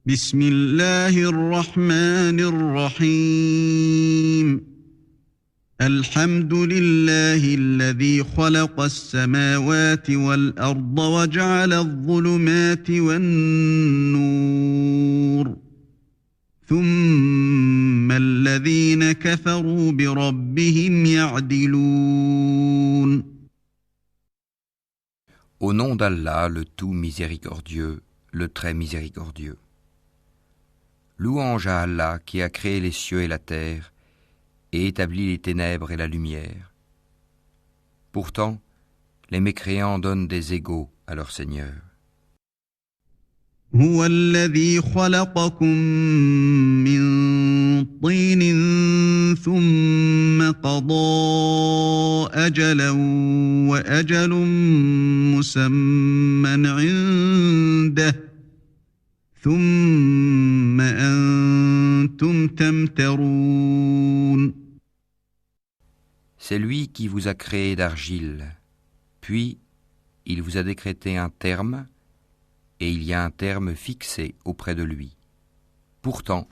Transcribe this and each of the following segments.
بسم الله الرحمن الرحيم الحمد لله الذي خلق السماوات والأرض وجعل الظلمات والنور ثم الذين كفروا بربهم يعدلون. Au nom d'Allah, le tout miséricordieux, le très miséricordieux. Louange à Allah qui a créé les cieux et la terre et établi les ténèbres et la lumière. Pourtant, les mécréants donnent des égaux à leur Seigneur. هو الذي خلقكم من طين ثم قضى أجلا وأجل مسمى عنده ثم أنتم تمترون. C'est lui qui vous a créé d'argile, puis il vous a décrété un terme, et il y a un terme fixé auprès de lui. Pourtant,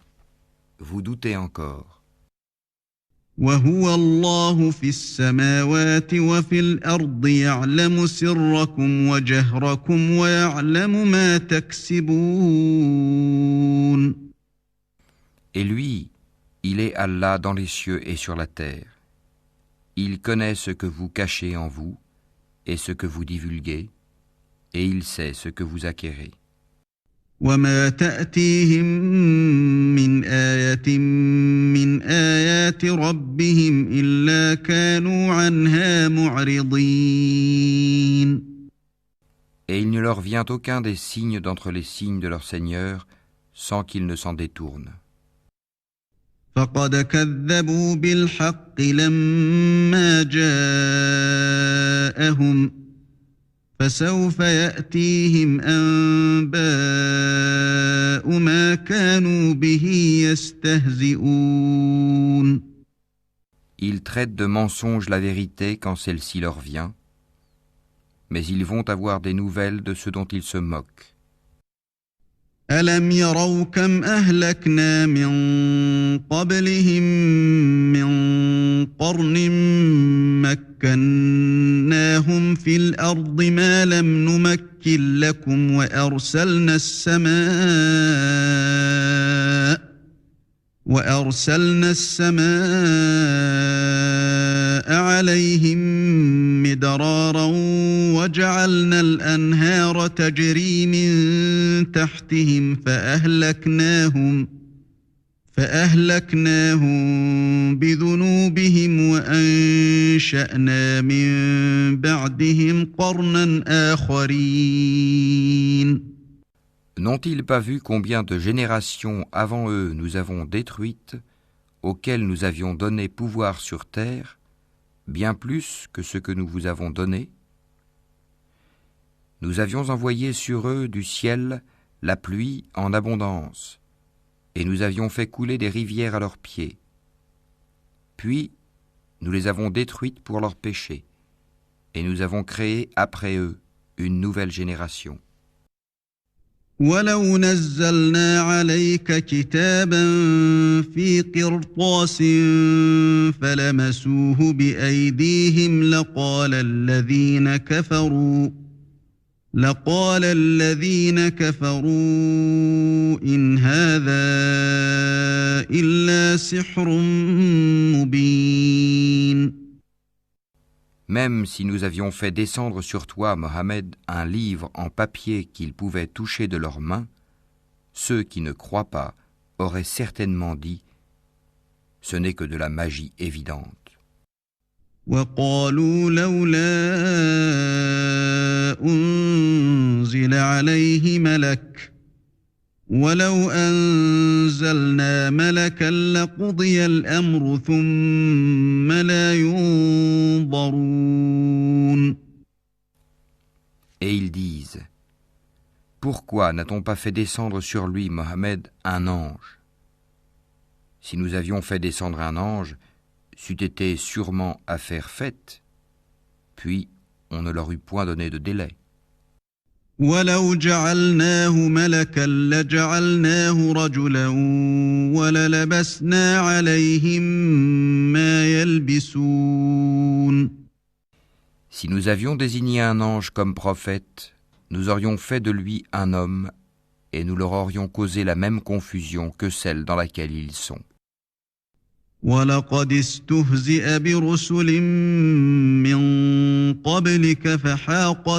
vous doutez encore. وهو الله في السماوات وفي الأرض يعلم سركم وجهركم ويعلم ما تكسبون. Et lui, il est Allah dans les cieux et sur la terre. Il connaît ce que vous cachez en vous et ce que vous divulguez, et il sait ce que vous acquérez. وما تأتيهم من آية من آيات ربهم إلا كانوا عنها معرضين. Et il ne leur vient aucun des signes d'entre les signes de leur Seigneur sans qu'ils ne s'en détournent. فقد كذبوا بالحق لما جاءهم فسوف يأتيهم أنباء ما كانوا به يستهزئون. Ils traitent de mensonge la vérité quand celle-ci leur vient, mais ils vont avoir des nouvelles de ce dont ils se moquent. ألم يروا كم أهلكنا من قبلهم من قرن مكناهم في الأرض ما لم نمكن لكم وأرسلنا السماء عليهم مدرارا وجعلنا الأنهار تجري من تحتهم فأهلكناهم بذنوبهم وأنشأنا من بعدهم قرنا آخرين. N'ont-ils pas vu combien de générations avant eux nous avons détruites, auxquelles nous avions donné pouvoir sur terre, bien plus que ce que nous vous avons donné? Nous avions envoyé sur eux du ciel la pluie en abondance, et nous avions fait couler des rivières à leurs pieds. Puis, nous les avons détruites pour leurs péchés, et nous avons créé après eux une nouvelle génération. ولو نزلنا عليك كتابا في قرطاس فلمسوه بأيديهم لقال الذين كفروا إن هذا إلا سحر مبين. Même si nous avions fait descendre sur toi, Mohammed, un livre en papier qu'ils pouvaient toucher de leurs mains, ceux qui ne croient pas auraient certainement dit « Ce n'est que de la magie évidente. » وقالوا لولا أنزل عليه ملك ولو أنزلنا ملكا لقضي الأمر ثم لا ينظرون. Et ils disent « Pourquoi n'a-t-on pas fait descendre sur lui, Mohammed, un ange? Si nous avions fait descendre un ange, c'eût été sûrement affaire faite, puis on ne leur eût point donné de délai. وَلَوْ جَعَلْنَاهُ مَلَكًا لَجَعَلْنَاهُ رَجُلًا وَلَلَبَسْنَا عَلَيْهِمْ مَا يَلْبِسُونَ. Si nous avions désigné un ange comme prophète, nous aurions fait de lui un homme et nous leur aurions causé la même confusion que celle dans laquelle ils sont. وَلَقَدِ اسْتُهْزِئَ بِرُسُلٍ مِّن قَبْلِكَ فَحَاقَ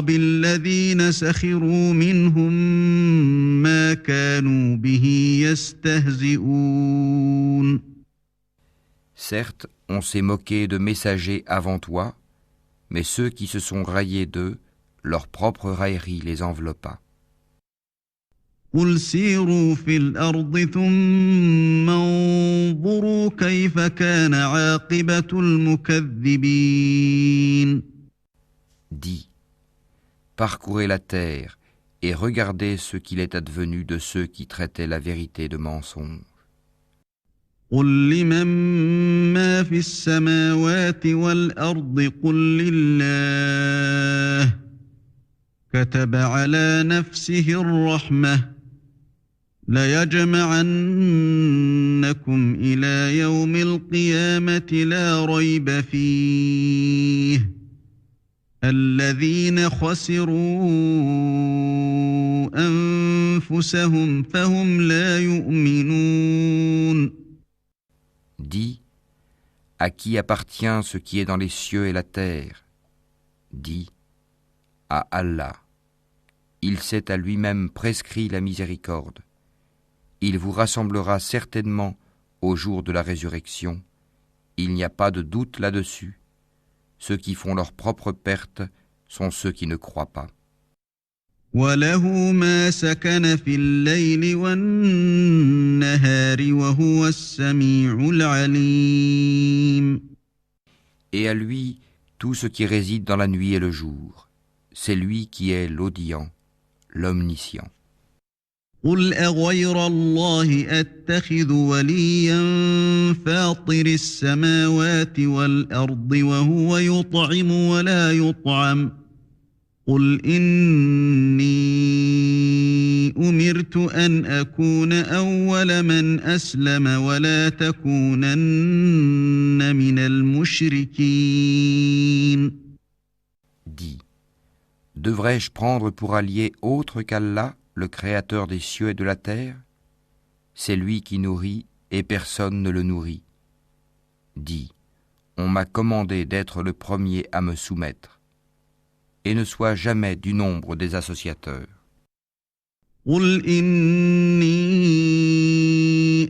بِالَّذِينَ سَخِرُوا مِنْهُم مَّا كَانُوا بِهِ يَسْتَهْزِئُونَ. Certes, on s'est moqué de messagers avant toi, mais ceux qui se sont raillés d'eux, leur propre raillerie les enveloppa. قُلْ سِيرُوا فِي الْأَرْضِ ثُمَّ انظُرُوا كَيْفَ كَانَ عَاقِبَةُ الْمُكَذِّبِينَ. Dis, parcourez la terre et regardez ce qu'il est advenu de ceux qui traitaient la vérité de mensonge. قُل لِّمَن مَّا فِي السَّمَاوَاتِ وَالْأَرْضِ قُل لِّلَّهِ كَتَبَ عَلَىٰ نَفْسِهِ الرَّحْمَةَ لَيَجْمَعَنَّكُمْ إِلَىٰ يَوْمِ الْقِيَامَةِ لَا رَيْبَ فِيهِ الَّذِينَ خَسِرُوا أَنفُسَهُمْ فَهُمْ لَا يُؤْمِنُونَ. Dis, à qui appartient ce qui est dans les cieux et la terre? Dis, à Allah. Il s'est à lui-même prescrit la miséricorde. Il vous rassemblera certainement au jour de la résurrection. Il n'y a pas de doute là-dessus. Ceux qui font leur propre perte sont ceux qui ne croient pas. وَلَهُ مَا سَكَنَ فِي اللَّيْلِ وَالنَّهَارِ وَهُوَ السَّمِيعُ الْعَلِيمُ. Et à lui, tout ce qui réside dans la nuit et le jour. C'est lui qui est l'audient, l'omniscient. قُلْ أَغَيْرَ اللَّهِ أَتَّخِذُ وَلِيًّا فَاطِرِ السَّمَاوَاتِ وَالْأَرْضِ وَهُوَ يُطْعِمُ وَلَا يُطْعَمُ قُلْ إِنِّي أُمِرْتُ أَنْ أَكُونَ أَوَّلَ مَنْ أَسْلَمَ وَلَا تَكُونَنَّ مِنَ الْمُشْرِكِينَ. Dis, devrais-je prendre pour allié autre qu'Allah, le Créateur des cieux et de la terre? C'est lui qui nourrit et personne ne le nourrit. Dis, on m'a commandé d'être le premier à me soumettre. Et ne sois jamais du nombre des associateurs. قُلْ إِنِّي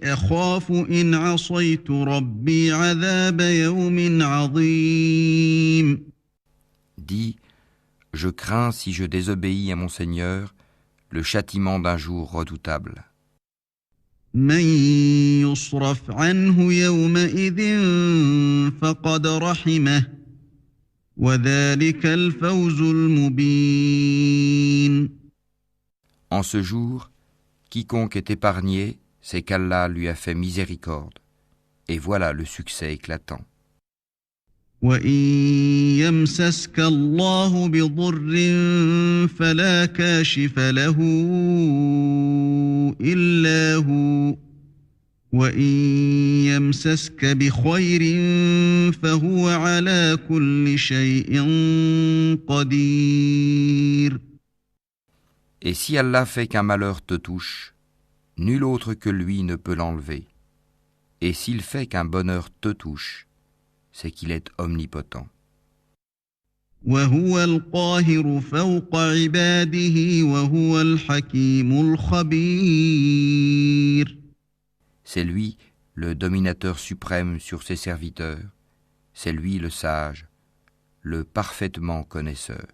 أَخَافُ إِنْ عَصَيْتُ رَبِّي عَذَابَ يَوْمٍ عَظِيمٍ. Dis, je crains si je désobéis à mon Seigneur, le châtiment d'un jour redoutable. مَن يُصْرَفْ عَنْهُ يَوْمَئِذٍ فَقَدْ رَحِمَهُ وَذَلِكَ الْفَوْزُ الْمُبِينُ. En ce jour, quiconque est épargné, c'est qu'Allah lui a fait miséricorde. Et voilà le succès éclatant. وَإِن يَمْسَسْكَ اللَّهُ بِضُرٍّ فَلَا كَاشِفَ لَهُ إِلَّا هُوَ وَإِن يَمْسَسْكَ بِخَيْرٍ فَهُوَ عَلَى كُلِّ شَيْءٍ قَدِيرٌ. Et si Allah fait qu'un malheur te touche, nul autre que lui ne peut l'enlever. Et s'il fait qu'un bonheur te touche, c'est qu'il est omnipotent. وَهُوَ الْقَاهِرُ فَوْقَ عِبَادِهِ وَهُوَ الْحَكِيمُ الْخَبِيرُ. C'est lui, le dominateur suprême sur ses serviteurs. C'est lui le sage, le parfaitement connaisseur.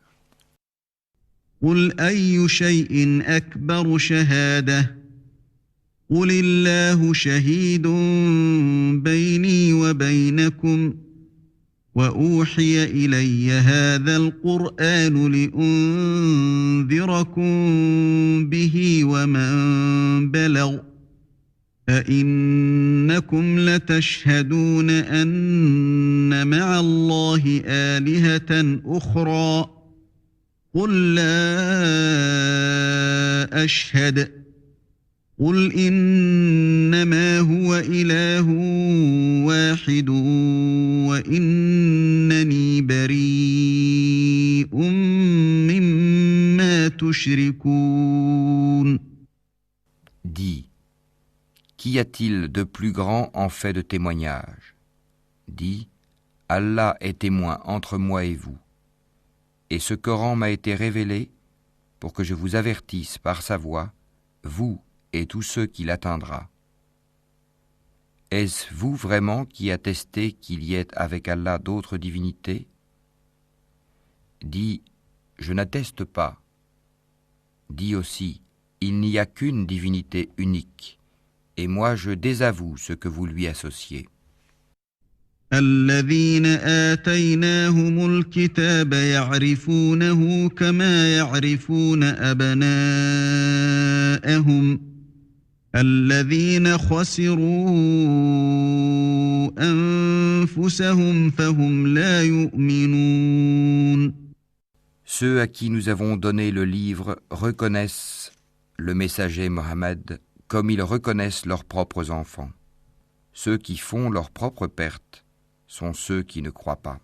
قُلْ أَيُّ شَيْءٍ أَكْبَرُ شَهَادَةً قُلِ اللَّهُ شَهِيدٌ بَيْنِي وَبَيْنَكُمْ وَأُوحِيَ إِلَيَّ هَذَا الْقُرْآنُ لِأُنذِرَكُم بِهِ وَمَن بَلَغَ أَإِنَّكُمْ لَتَشْهَدُونَ أَنَّ مَعَ اللَّهِ آلِهَةً أُخْرَى قُل لَّا أَشْهَدُ قُلْ إِنَّمَا هُوَ إِلَٰهٌ وَاحِدٌ وَإِنَّنِي بَرِيءٌ مِّمَّا تُشْرِكُونَ. Dis, qu'y a-t-il de plus grand en fait de témoignage? Dis, Allah est témoin entre moi et vous. Et ce Coran m'a été révélé pour que je vous avertisse par sa voix, vous et tous ceux qui l'atteindra. Est-ce vous vraiment qui attestez qu'il y ait avec Allah d'autres divinités? Dis, je n'atteste pas. Dis aussi, il n'y a qu'une divinité unique, et moi je désavoue ce que vous lui associez. الذين آتيناهم الكتاب يعرفونه كما يعرفون أبناءهم الذين خسروا أنفسهم فهم لا يؤمنون. Ceux à qui nous avons donné le livre reconnaissent le messager Mohammed comme ils reconnaissent leurs propres enfants. Ceux qui font leur propre perte sont ceux qui ne croient pas.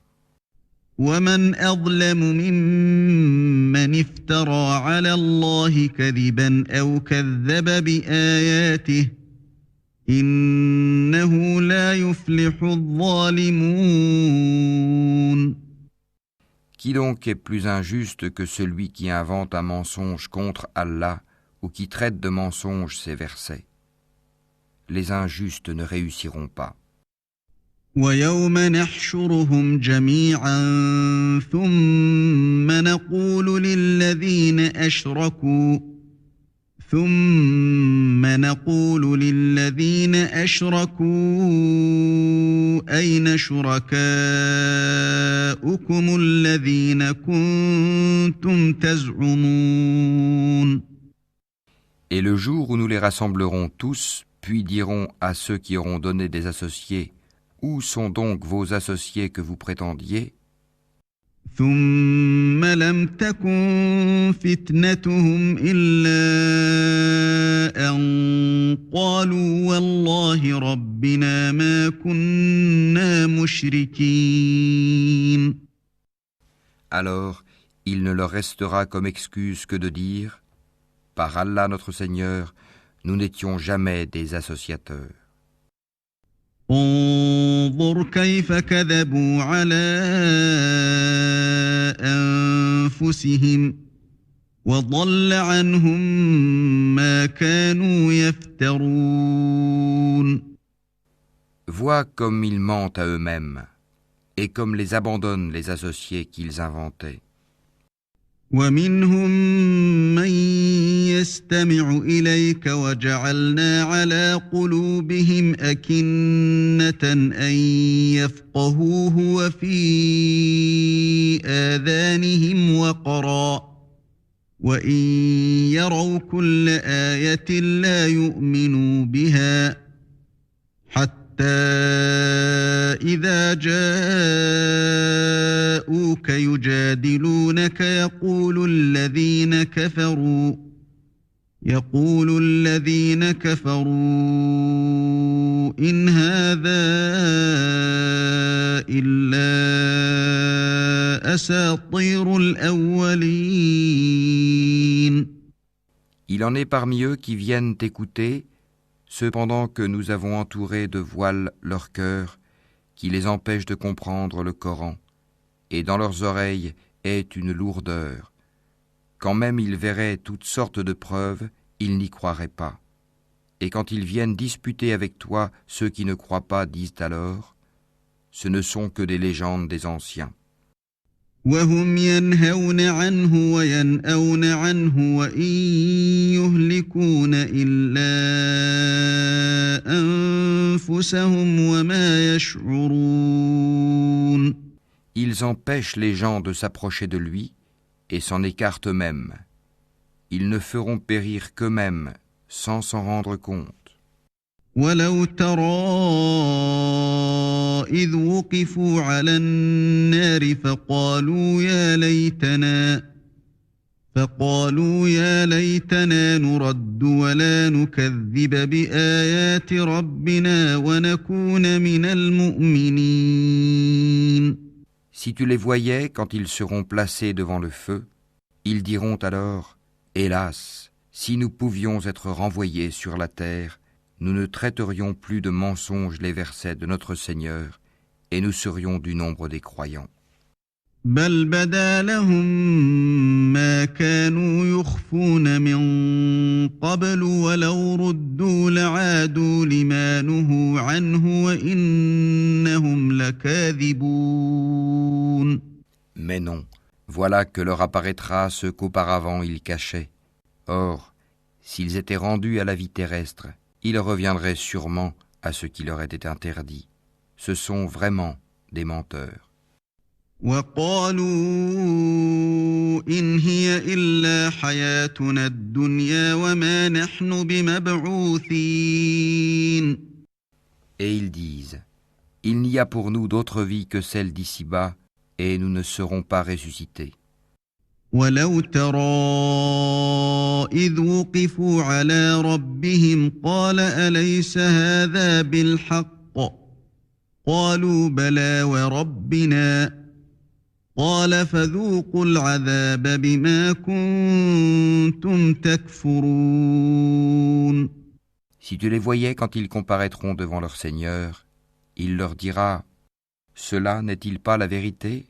ومن أظلم ممن افترى على الله كذبا أو كذب بآياته إنه لا يفلح الظالمون. Qui donc est plus injuste que celui qui invente un mensonge contre Allah ou qui traite de mensonge ses versets? Les injustes ne réussiront pas. ويوم نحشرهم جميعا ثم نقول للذين أشركوا أين شركاؤكم الذين كنتم تزعمون. Et le jour où nous les rassemblerons tous, puis dirons à ceux qui auront donné des associés, où sont donc vos associés que vous prétendiez? ثم لم تكن فتنتهم إلا أن قالوا والله ربنا ما كنا مشركين. Alors, il ne leur restera comme excuse que de dire, par Allah notre Seigneur, nous n'étions jamais des associateurs. انظر كيف كذبوا على أنفسهم وضل عنهم ما كانوا يفترون. Vois comme ils mentent à eux-mêmes, et comme les abandonnent les associés qu'ils inventaient. ومنهم من يستمع إليك وجعلنا على قلوبهم أكنة أن يفقهوه وفي آذانهم وقرا وإن يروا كل آية لا يؤمنوا بها حتى إذا جاءوك يجادلونك يقول الذين كفروا إن هذا إلا أساطير الأولين. Il en est parmi eux qui viennent t'écouter, cependant que nous avons entouré de voiles leur cœur, qui les empêche de comprendre le Coran, et dans leurs oreilles est une lourdeur. Quand même ils verraient toutes sortes de preuves, ils n'y croiraient pas. Et quand ils viennent disputer avec toi, ceux qui ne croient pas disent alors, ce ne sont que des légendes des anciens. وهم ينهون عنه وينأون عنه وإن يهلكون إلا أنفسهم وما يشعرون. Ils empêchent les gens de s'approcher de lui et s'en écartent eux-mêmes. Ils ne feront périr qu'eux-mêmes sans s'en rendre compte. ولو ترى إذ وقفوا على النار فقالوا يا ليتنا نرد ولا نكذب بآيات ربنا ونكون من المؤمنين. Si tu les voyais quand ils seront placés devant le feu, ils diront alors, hélas, si nous pouvions être renvoyés sur la terre, nous ne traiterions plus de mensonges les versets de notre Seigneur, et nous serions du nombre des croyants. بل بدا لهم ما كانوا يخفون من قبل ولو ردوا لعادوا لما نهوا عنه وإنهم لكاذبون. Mais non, voilà que leur apparaîtra ce qu'auparavant ils cachaient. Or, s'ils étaient rendus à la vie terrestre, ils reviendraient sûrement à ce qui leur était interdit. Ce sont vraiment des menteurs. وقالوا إن هي إلا حياتنا الدنيا وما نحن بمبعوثين. Et ils disent, il n'y a pour nous d'autre vie que celle d'ici-bas, et nous ne serons pas ressuscités. ولو ترى إذ وقفوا على ربهم قال أليس هذا بالحق قالوا بلى وربنا قال فذوقوا العذاب بما كنتم تكفرون. Si tu les voyais quand ils comparaîtront devant leur Seigneur, il leur dira, cela n'est-il pas la vérité?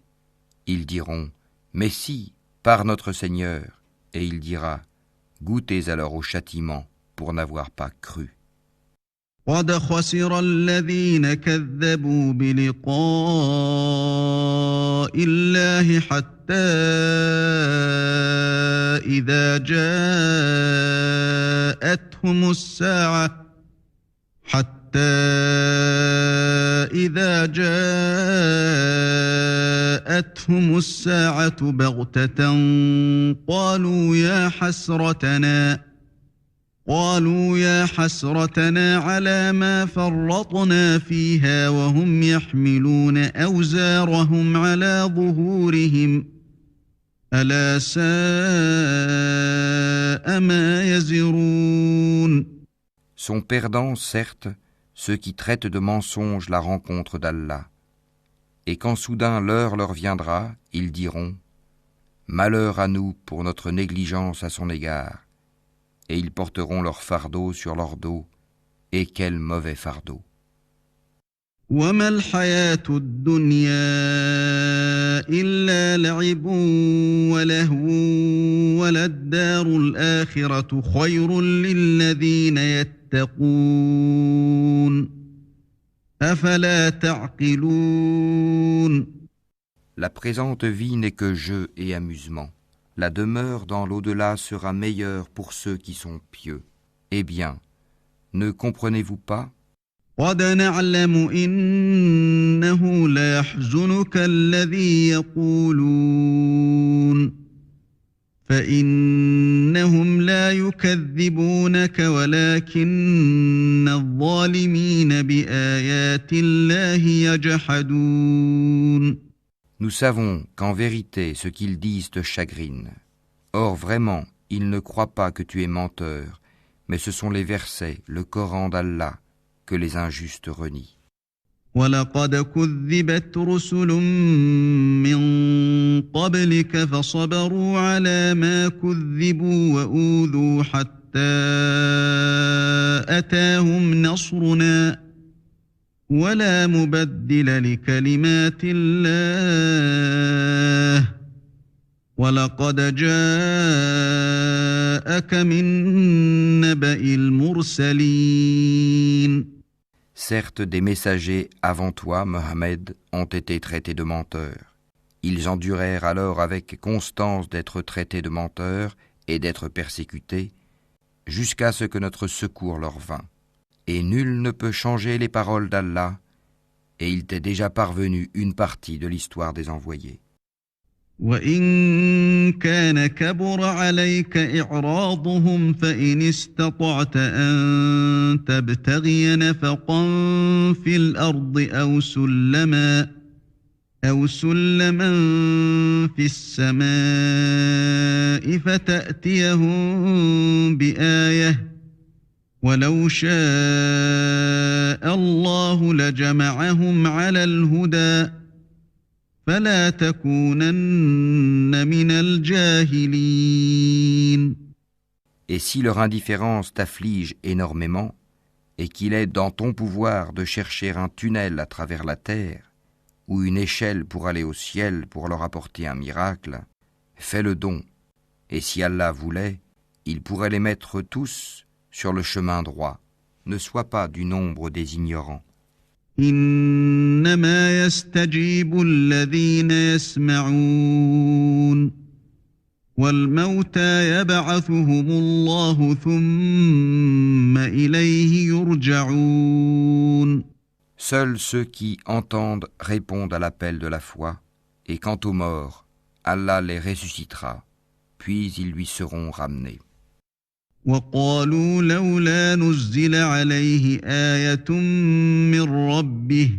Ils diront, mais si, par notre Seigneur, et il dira, goûtez alors au châtiment pour n'avoir pas cru. قد خسر الذين كذبوا بلقاء الله حتى إذا جاءتهم الساعة بغتة قالوا يا حسرتنا على ما فرطنا فيها وهم يحملون أوزارهم على ظهورهم ألا ساء ما يزرون. Sont perdants, certes, ceux qui traitent de mensonges la rencontre d'Allah. Et quand soudain l'heure leur viendra, ils diront « Malheur à nous pour notre négligence à son égard ». Et ils porteront leur fardeau sur leur dos, et quel mauvais fardeau. وما الحياة الدنيا إلا لعب ولهو وللدار الآخرة خير للذين يتقون أفلا تعقلون. La présente vie n'est que jeu et amusement. La demeure dans l'au-delà sera meilleure pour ceux qui sont pieux. Eh bien, ne comprenez-vous pas? قد نعلم إنه ليحزنك الذي يقولون فإنهم لا يكذبونك ولكن الظالمين بآيات الله يجحدون. Nous savons qu'en vérité ce qu'ils disent te chagrine. Or vraiment, ils ne croient pas que tu es menteur, mais ce sont les versets, le Coran d'Allah, que les injustes renient. وَلَقَدْ كُذِّبَتْ رُسُلٌ مِّن قَبْلِكَ فَصَبَرُوا عَلَى مَا كُذِّبُوا وَأُوذُوا حَتَّى أَتَاهُمْ نَصْرُنَا وَلَا مُبَدِّلَ لِكَلِمَاتِ اللَّهِ وَلَقَدْ جَاءَكَ مِن نَّبَإِ الْمُرْسَلِينَ. Certes, des messagers avant toi, Mohammed, ont été traités de menteurs. Ils endurèrent alors avec constance d'être traités de menteurs et d'être persécutés, jusqu'à ce que notre secours leur vînt. Et nul ne peut changer les paroles d'Allah, et il t'est déjà parvenu une partie de l'histoire des envoyés. وإن كان كبر عليك إعراضهم فإن استطعت أن تبتغي نفقا في الأرض أو سلما في السماء فتأتيهم بآية ولو شاء الله لجمعهم على الهدى فلا تكونن من الجاهلين. Et si leur indifférence t'afflige énormément, et qu'il est dans ton pouvoir de chercher un tunnel à travers la terre, ou une échelle pour aller au ciel pour leur apporter un miracle, fais le don, et si Allah voulait, il pourrait les mettre tous sur le chemin droit. Ne sois pas du nombre des ignorants. إنما يستجيب الذين يسمعون والموتى يبعثهم الله ثم إليه يرجعون. Seuls ceux qui entendent répondent à l'appel de la foi, et quant aux morts, Allah les ressuscitera, puis ils lui seront ramenés. وقالوا لولا نزل عليه آية من ربه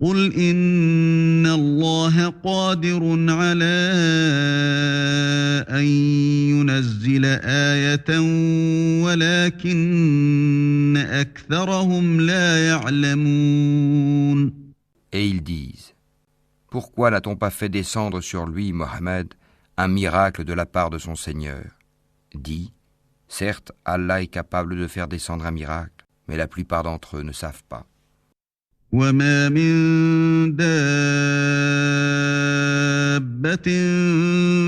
قل إن الله قادر على أن ينزل آية ولكن أكثرهم لا يعلمون. Et ils disent, pourquoi n'a-t-on pas fait descendre sur lui, Mohammed, un miracle de la part de son Seigneur? Dis, certes, Allah est capable de faire descendre un miracle, mais la plupart d'entre eux ne savent pas. وما من دابة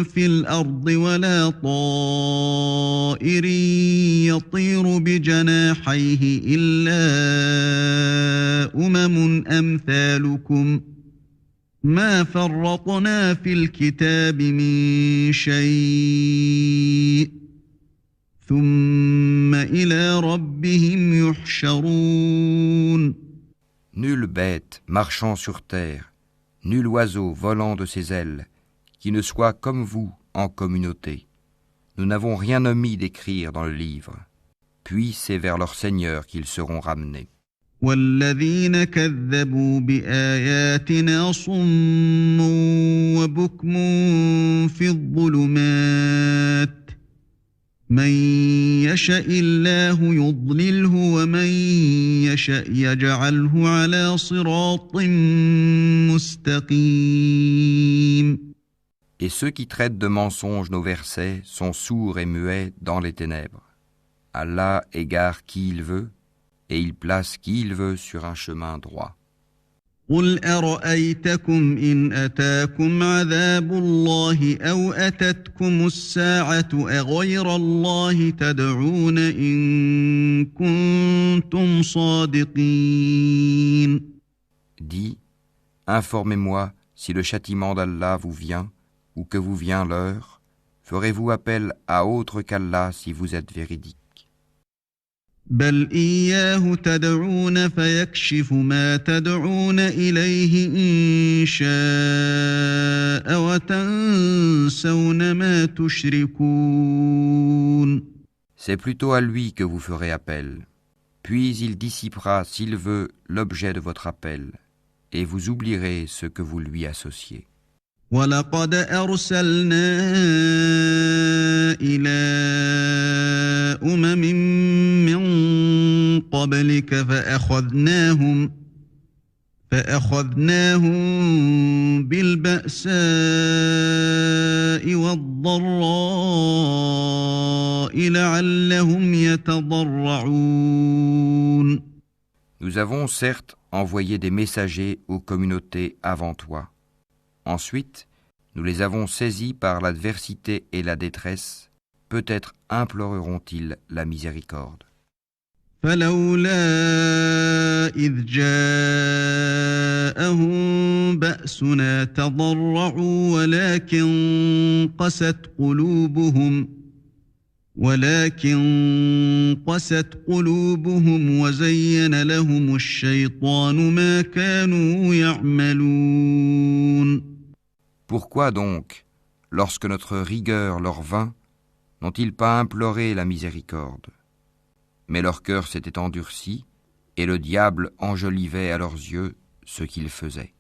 في الأرض ولا طائر يطير بجناحيه إلا أمثالكم ما فرطنا في الكتاب من شيء ثم إلى ربهم يحشرون. Nulle bête marchant sur terre, nul oiseau volant de ses ailes, qui ne soit comme vous en communauté. Nous n'avons rien omis d'écrire dans le livre. Puis c'est vers leur Seigneur qu'ils seront ramenés. والذين كذبوا بآياتنا صم وبكم في الظلمات من يشاء الله يضلله ومن يشاء يجعله على صراط مستقيم. Et ceux qui traitent de mensonges nos versets sont sourds et muets dans les ténèbres. Allah égare qui il veut, et il place qui il veut sur un chemin droit. قل أرأيتكم إن أتاكم عذاب الله أو أتتكم الساعة أغير الله تدعون إن كنتم صادقين. Dis, informez-moi si le châtiment d'Allah vous vient ou que vous vient l'heure, ferez-vous appel à autre qu'Allah si vous êtes véridique? بل إياه تدعون فيكشف ما تدعون إليه إن شاء وتنسون ما تشركون. C'est plutôt à lui que vous ferez appel. Puis il dissipera, s'il veut, l'objet de votre appel, et vous oublierez ce que vous lui associez. وَلَقَدْ أَرْسَلْنَا إِلَىٰ أُمَمٍ مِّن قَبْلِكَ فَأَخَذْنَاهُم بِالْبَأْسَاءِ وَالضَّرَّاءِ لَعَلَّهُمْ يَتَضَرَّعُونَ. Nous avons certes envoyé des messagers aux communautés avant toi. Ensuite, nous les avons saisis par l'adversité et la détresse. Peut-être imploreront-ils la miséricorde. فلولا إذ جاءهم بأسنا تضرعوا ولكن قست قلوبهم وزين لهم الشيطان ما كانوا يعملون. Pourquoi donc, lorsque notre rigueur leur vint, n'ont-ils pas imploré la miséricorde? Mais leur cœur s'était endurci, et le diable enjolivait à leurs yeux ce qu'ils faisaient.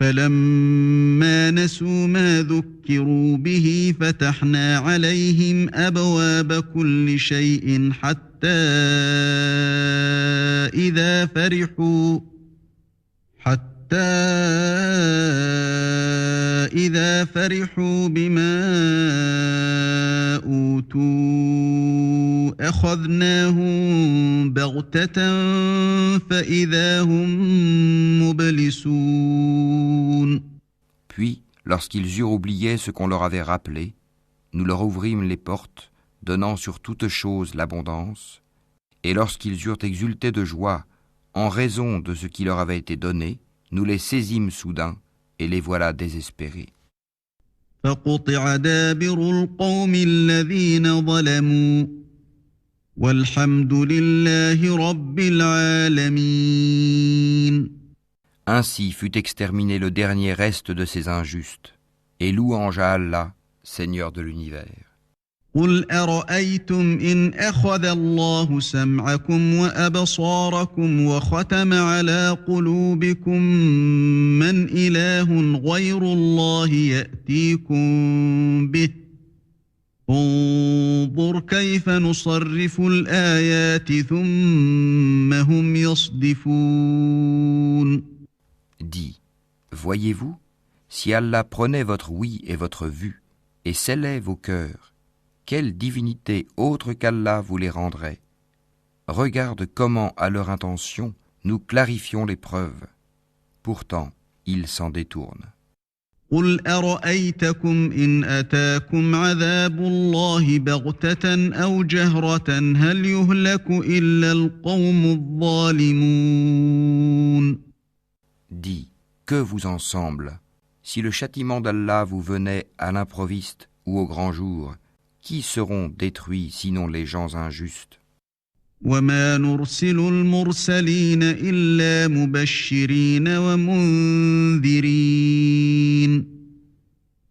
فلما نسوا ما ذكروا به فتحنا عليهم أبواب كل شيء حتى إذا فرحوا بما أوتوا أخذناهم بغتة فإذا هم مبلسون. Puis, lorsqu'ils eurent oublié ce qu'on leur avait rappelé, nous leur ouvrîmes les portes, donnant sur toute chose l'abondance, et lorsqu'ils eurent exulté de joie, en raison de ce qui leur avait été donné, nous les saisîmes soudain, et les voilà désespérés. فقطع دابر القوم الذين ظلموا والحمد لله رب العالمين. Ainsi fut exterminé le dernier reste de ces injustes, et louange à Allah, Seigneur de l'univers. قل أرأيتم إن أخذ الله سمعكم وأبصاركم وختم على قلوبكم من إله غير الله يأتيكم به انظر كيف نصرف الآيات ثم هم يصدفون. Dis, voyez-vous, si Allah prenait votre oui et votre vue, et scellait vos cœurs, quelle divinité autre qu'Allah vous les rendrait? Regarde comment, à leur intention, nous clarifions les preuves. Pourtant, ils s'en détournent. قل أرأيتكم إن أتاكم عذاب الله بغتة أو جهرة هل يهلك إلا القوم الظالمون. Dis, que vous en semble? Si le châtiment d'Allah vous venait à l'improviste ou au grand jour, qui seront détruits sinon les gens injustes? وما نرسل المرسلين إلا مبشرين ومنذرين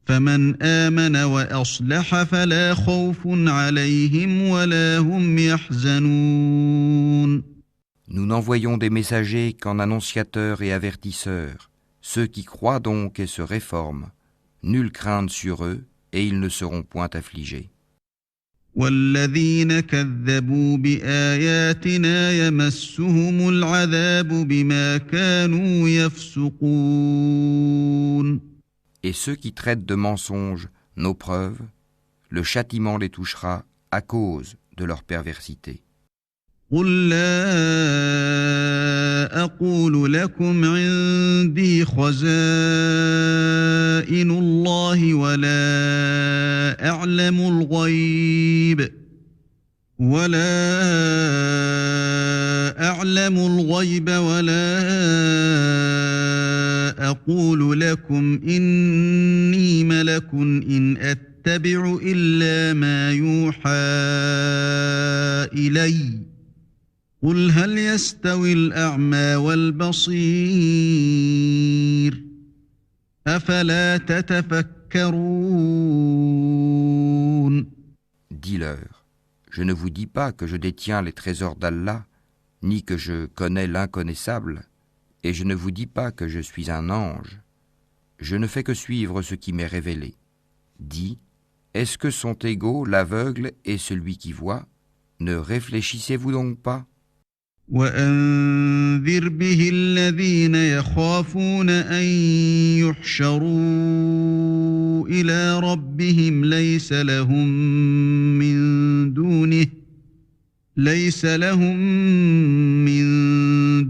فمن آمن وأصلح فلا خوف عليهم ولا هم يحزنون. Nous n'envoyons des messagers qu'en annonciateurs et avertisseurs. Ceux qui croient donc et se réforment, nulle crainte sur eux, et ils ne seront point affligés. والذين كذبوا بآياتنا يمسهم العذاب بما كانوا يفسقون. Et ceux qui traitent de mensonges nos preuves, le châtiment les touchera à cause de leur perversité. قل لا أقول لكم عندي خزائن الله ولا أعلم الغيب ولا أقول لكم إني ملك إن أتبع إلا ما يوحى إلي قل هل يستوي الأعمى والبصير أفلا تتفكرون. Dis-leur, je ne vous dis pas que je détiens les trésors d'Allah, ni que je connais l'inconnaissable, et je ne vous dis pas que je suis un ange. Je ne fais que suivre ce qui m'est révélé. Dis, est-ce que sont égaux l'aveugle et celui qui voit? Ne réfléchissez-vous donc pas? وأنذر به الذين يخافون أن يحشروا إلى ربهم ليس لهم من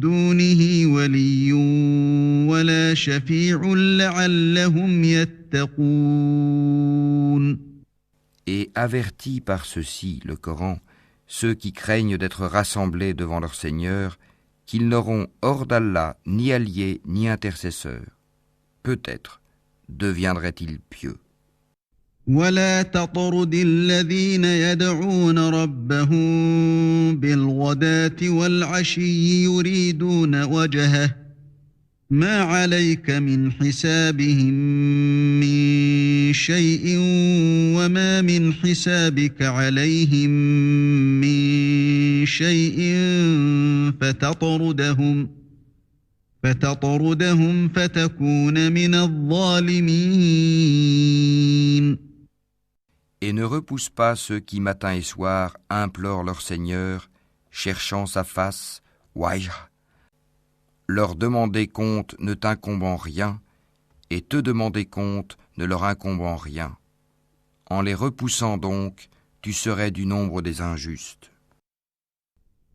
دونه ولي ولا شفيع لعلهم يتقون. Et avertis par ceci, le Coran, ceux qui craignent d'être rassemblés devant leur Seigneur, qu'ils n'auront hors d'Allah ni alliés ni intercesseurs. Peut-être deviendraient-ils pieux. ولا تطرد الذين يدعون ربهم بالغداة والعشي يريدون وجهه ما عليك من حسابهم من شيء وما من حسابك عليهم من شيء فتطردهم فتكون من الظالمين. Et ne repousse pas ceux qui matin et soir implorent leur Seigneur, cherchant sa face, wajh. Leur demander compte ne t'incombe en rien, et te demander compte ne leur incombe en rien. En les repoussant donc, tu serais du nombre des injustes.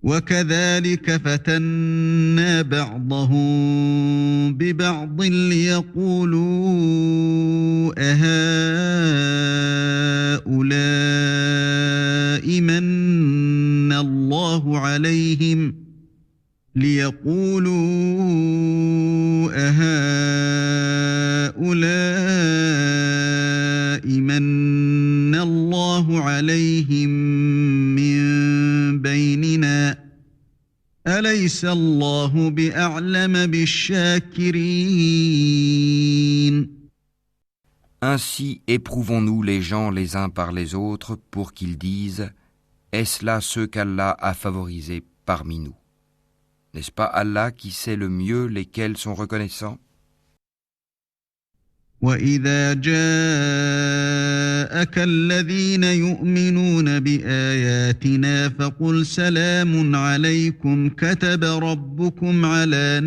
وكذلك فتنا بعضهم ببعض ليقولوا أهؤلاء من الله عليهم من بيننا أليس الله بأعلم بالشاكرين. Ainsi éprouvons-nous les gens les uns par les autres pour qu'ils disent « Est-ce là ceux qu'Allah a favorisés parmi nous ?» N'est-ce pas Allah qui sait le mieux lesquels sont reconnaissants? وَإِذَا جَاءَكَ الَّذِينَ يُؤْمِنُونَ بِآيَاتِنَا فَقُلْ سَلَامٌ عَلَيْكُمْ كَتَبَ رَبُّكُمْ على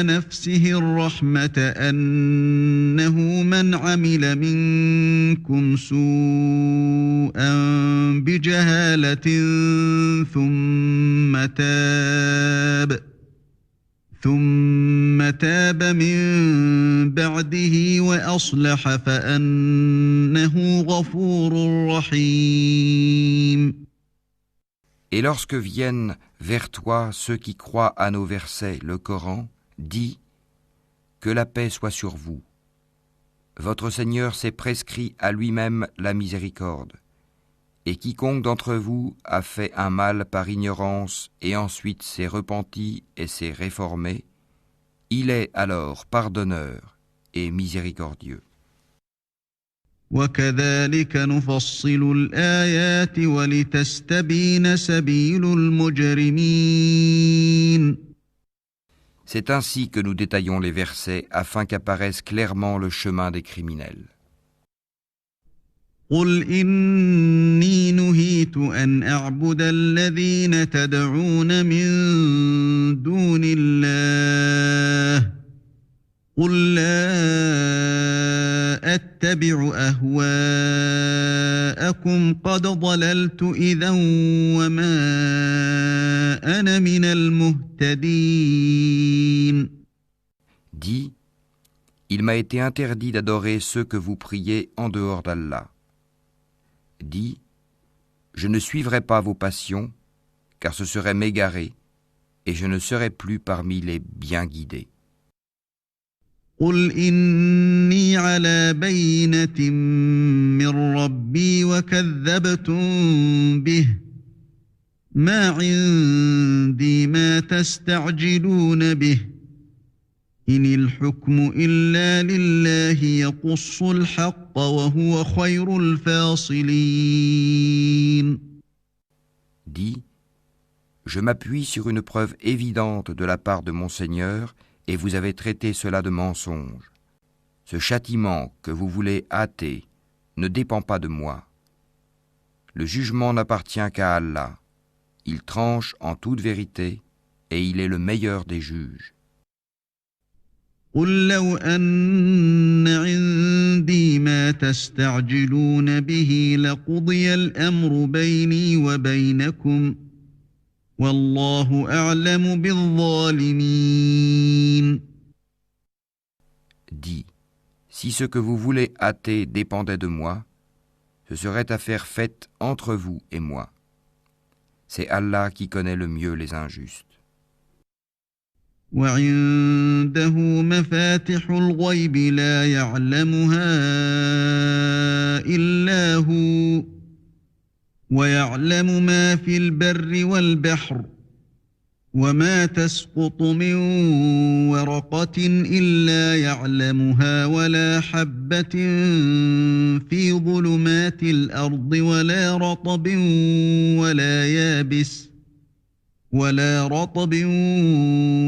نفسه الرحمة أنه من عمل منكم سوءا بجهالة ثم تاب من بعده وأصلح فأنه غفور رحيم. Et lorsque viennent vers toi ceux qui croient à nos versets, le Coran, dis que la paix soit sur vous. Votre Seigneur s'est prescrit à lui-même la miséricorde. Et quiconque d'entre vous a fait un mal par ignorance et ensuite s'est repenti et s'est réformé, il est alors pardonneur et miséricordieux. وَكَذَلِكَ نُفَصِّلُ الْآيَاتِ وَلِتَسْتَبِينَ سَبِيلُ الْمُجْرِمِينَ. C'est ainsi que nous détaillons les versets afin qu'apparaisse clairement le chemin des criminels. قُلْ إِنِّي نُهِيتُ أَنْ أَعْبُدَ الَّذِينَ تَدْعُونَ مِن دُونِ اللَّهِ قُلْ لَا أَتَّبِعُ أَهْوَاءَكُمْ قَدْ ضَلَلْتُ إِذًا وَمَا أَنَا مِنَ الْمُهْتَدِينَ. Dis, il m'a été interdit d'adorer ceux que vous priez en dehors d'Allah. Dis, je ne suivrai pas vos passions, car ce serait m'égarer, et je ne serai plus parmi les bien guidés. قُلْ إِنِّي عَلَى بَيِّنَةٍ مِّن رَّبِّي وَكَذَّبْتُم بِهِ مَا عِندِي مَا تَسْتَعْجِلُونَ بِهِ إِنِ الْحُكْمُ إِلَّا لِلَّهِ يَقُصُّ الْحَقَّ وَهُوَ خَيْرُ الْفَاصِلِينَ. Dis, je m'appuie sur une preuve évidente de la part de mon Seigneur, et vous avez traité cela de mensonge. Ce châtiment que vous voulez hâter ne dépend pas de moi. Le jugement n'appartient qu'à Allah. Il tranche en toute vérité, et il est le meilleur des juges. قُل لَّوْ أَنَّ عِندِي مَا تَسْتَعْجِلُونَ بِهِ لَقُضِيَ الْأَمْرُ بَيْنِي وَبَيْنَكُمْ وَاللَّهُ أَعْلَمُ بِالظَّالِمِينَ. Dis, si ce que vous voulez hâter dépendait de moi, ce serait affaire faite entre vous et moi. C'est Allah qui connaît le mieux les injustes. وعنده مفاتح الغيب لا يعلمها إلا هو ويعلم ما في البر والبحر وما تسقط من ورقة إلا يعلمها ولا حبة في ظلمات الأرض ولا رطب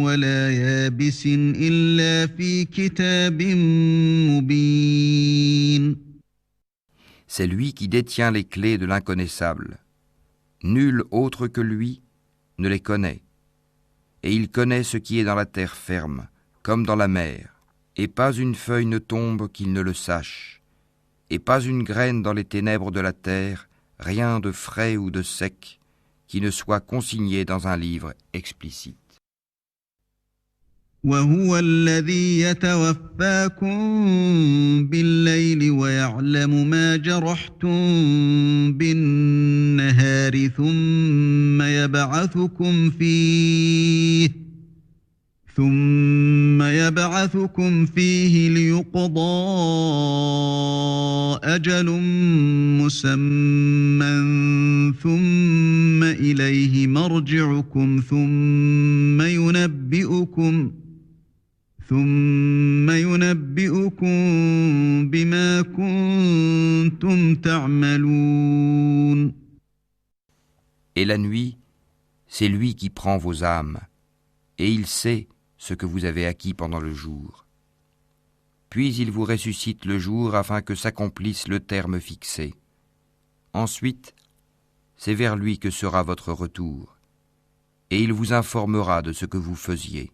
ولا يابس إلا في كتاب مبين. C'est lui qui détient les clés de l'inconnaissable. Nul autre que lui ne les connaît. Et il connaît ce qui est dans la terre ferme, comme dans la mer. Et pas une feuille ne tombe qu'il ne le sache. Et pas une graine dans les ténèbres de la terre, rien de frais ou de sec, qui ne soit consigné dans un livre explicite. وهو الذي يتوفاكم بالليل ويعلم ما جرحتم بالنهار ثم يبعثكم فيه ليقضى أجل مسمى ثم إليه مرجعكم ثم ينبئكم بما كنتم تعملون. Et la nuit, c'est lui qui prend vos âmes, et il sait ce que vous avez acquis pendant le jour. Puis il vous ressuscite le jour afin que s'accomplisse le terme fixé. Ensuite, c'est vers lui que sera votre retour, et il vous informera de ce que vous faisiez.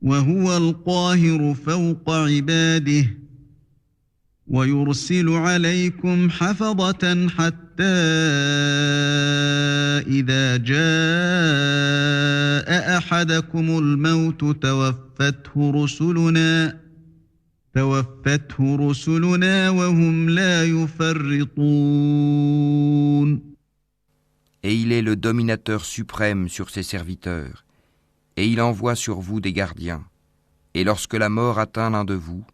وهو القاهر فوق عباده ويرسل عليكم حفظة حتى إذا جاء أحدكم الموت توفته رسلنا وهم لا يفرطون. Et il est le dominateur suprême sur ses serviteurs, et il envoie sur vous des gardiens. Et lorsque la mort atteint l'un de vous,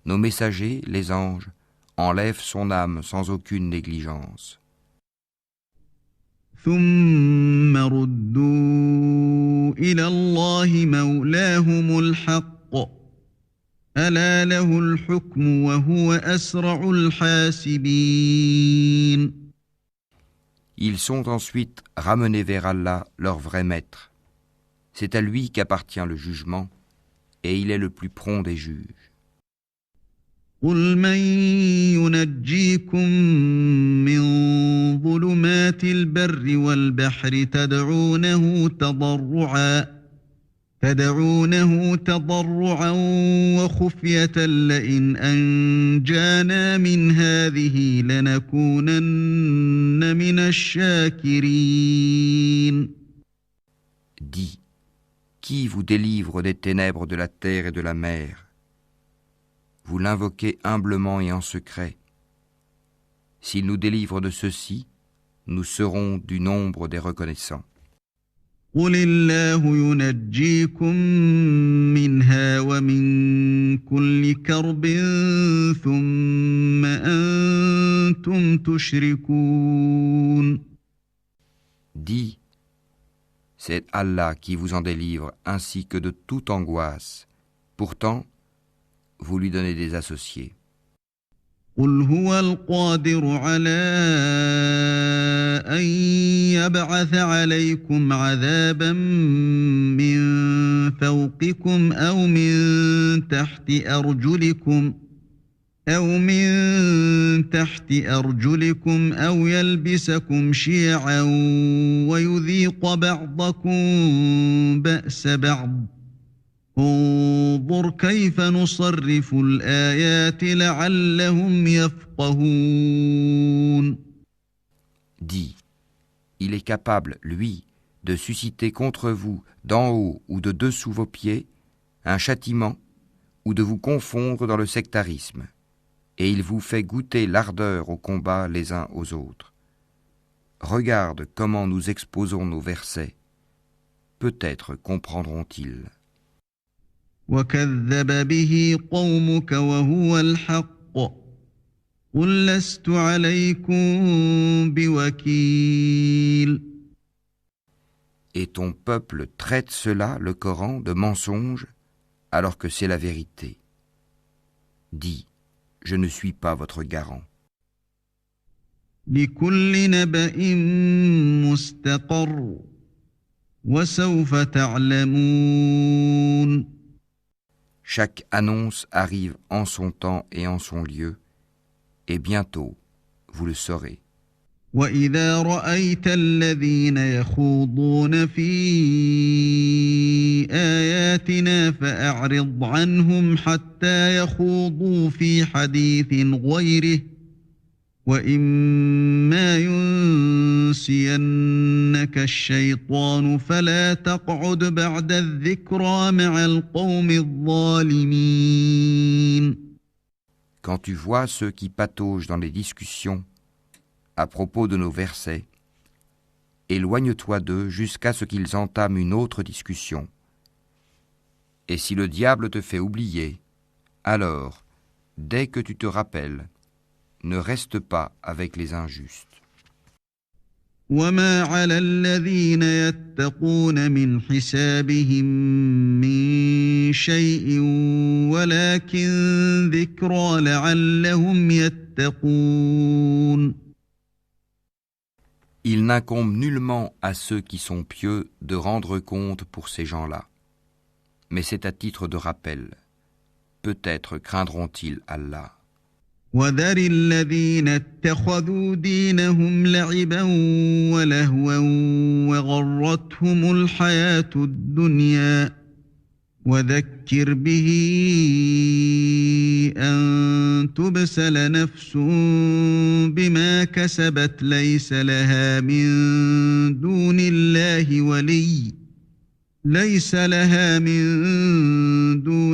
nos messagers, les anges, enlèvent son âme sans aucune négligence. ثم ردوا إلى الله مولاهم الحق ألا له الحكم وهو أسرع الحاسبين. Ils sont ensuite ramenés vers Allah, leur vrai maître. C'est à lui qu'appartient le jugement, et il est le plus prompt des juges. قل من ينجيكم من ظلمات البر والبحر تدعونه تضرعا وخفية لئن أنجانا من هذه لنكونن من الشاكرين. Dis, qui vous délivre des ténèbres de la terre et de la mer? Vous l'invoquez humblement et en secret. S'il nous délivre de ceci, nous serons du nombre des reconnaissants. قل الله ينجيكم منها ومن كل كرب ثم أنتم تشركون. Dis, c'est Allah qui vous en délivre ainsi que de toute angoisse. Pourtant, vous lui donnez des associés. قل هو القادر على أن يبعث عليكم عذابا من فوقكم أو من تحت أرجلكم أو يلبسكم شيعا ويذيق بعضكم بأس بعض. انظر كيف نصرف الآيات لعلهم يفقهون. Dis, il est capable, lui, de susciter contre vous, d'en haut ou de dessous vos pieds, un châtiment ou de vous confondre dans le sectarisme. Et il vous fait goûter l'ardeur au combat les uns aux autres. Regarde comment nous exposons nos versets. Peut-être comprendront-ils. وكذب به قومك وهو الحق قل لست عليكم بوكيل. Et ton peuple traite cela, le Coran, de mensonge, alors que c'est la vérité. Dis, je ne suis pas votre garant. لكل نبأ مستقر وسوف تعلمون. Chaque annonce arrive en son temps et en son lieu, et bientôt, vous le saurez. وإذا رأيت الذين يخوضون في آياتنا فأعرض عنهم حتى يخوضوا في حديث غيره وإما ينسينك الشيطان فلا تقعد بعد الذكرى مع القوم الظالمين. Quand tu vois ceux qui pataugent dans les discussions à propos de nos versets, éloigne-toi d'eux jusqu'à ce qu'ils entament une autre discussion. Et si le diable te fait oublier, alors, dès que tu te rappelles, ne reste pas avec les injustes. وما على الذين يتقون من حسابهم من شيء ولكن ذكرى لعلهم يتقون. Il n'incombe nullement à ceux qui sont pieux de rendre compte pour ces gens-là. Mais c'est à titre de rappel. Peut-être craindront-ils Allah. وذر الذين اتخذوا دينهم لعبا ولهوا وغرتهم الحياة الدنيا وذكر به أن تبسل نفس بما كسبت ليس لها من دون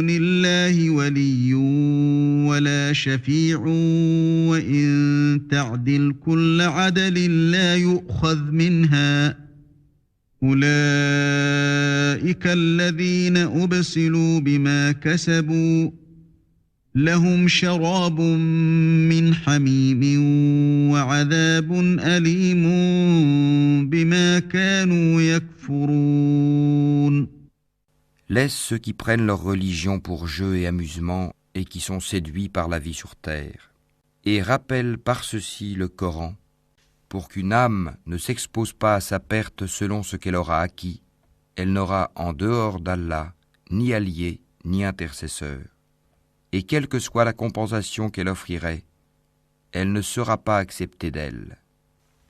الله ولي ولا شفيع وإن تعدل كل عدل لا يؤخذ منها أولئك الذين أبسلوا بما كسبوا لهم شراب من حميم وعذاب أليم بما كانوا يكفرون. Laisse ceux qui prennent leur religion pour jeu et amusement et qui sont séduits par la vie sur terre. Et rappelle par ceci le Coran, pour qu'une âme ne s'expose pas à sa perte selon ce qu'elle aura acquis. Elle n'aura en dehors d'Allah ni allié ni intercesseur. Et quelle que soit la compensation qu'elle offrirait, elle ne sera pas acceptée d'elle.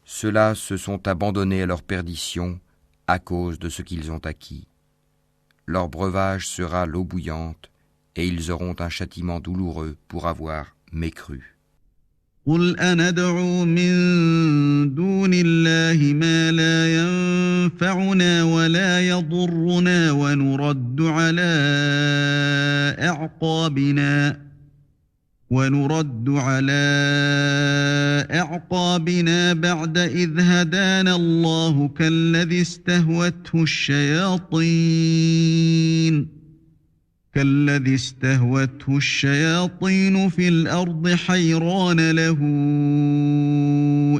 Ceux-là se sont abandonnés à leur perdition à cause de ce qu'ils ont acquis. Leur breuvage sera l'eau bouillante, et ils auront un châtiment douloureux pour avoir mécru. قل أندعو من دون الله ما لا ينفعنا ولا يضرنا ونرد على أعقابنا بعد إذ هدانا الله كالذي استهوته الشياطين في الأرض حيران له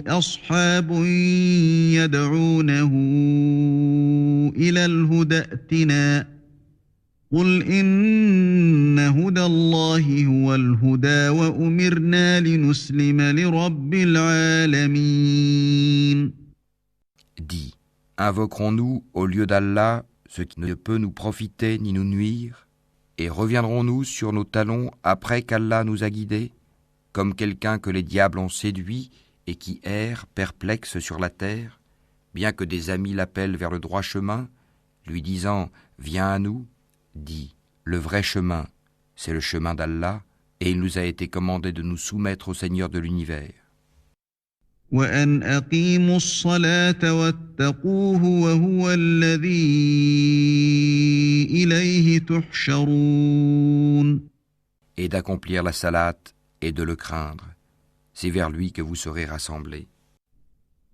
أصحاب يدعونه إلى الهدى ائتنا قل إن هدى الله هو الهدى وأمرنا لنسلم لرب العالمين. Dis, invoquerons-nous au lieu d'Allah ce qui ne peut nous profiter ni nous nuire, et reviendrons-nous sur nos talons après qu'Allah nous a guidés, comme quelqu'un que les diables ont séduit et qui erre, perplexe sur la terre, bien que des amis l'appellent vers le droit chemin, lui disant « Viens à nous », dit « Le vrai chemin, c'est le chemin d'Allah, et il nous a été commandé de nous soumettre au Seigneur de l'univers. » وأن أقيموا الصلاة واتقوه وهو الذي إليه تحشرون. Et d'accomplir la salate et de le craindre. C'est vers lui que vous serez rassemblés.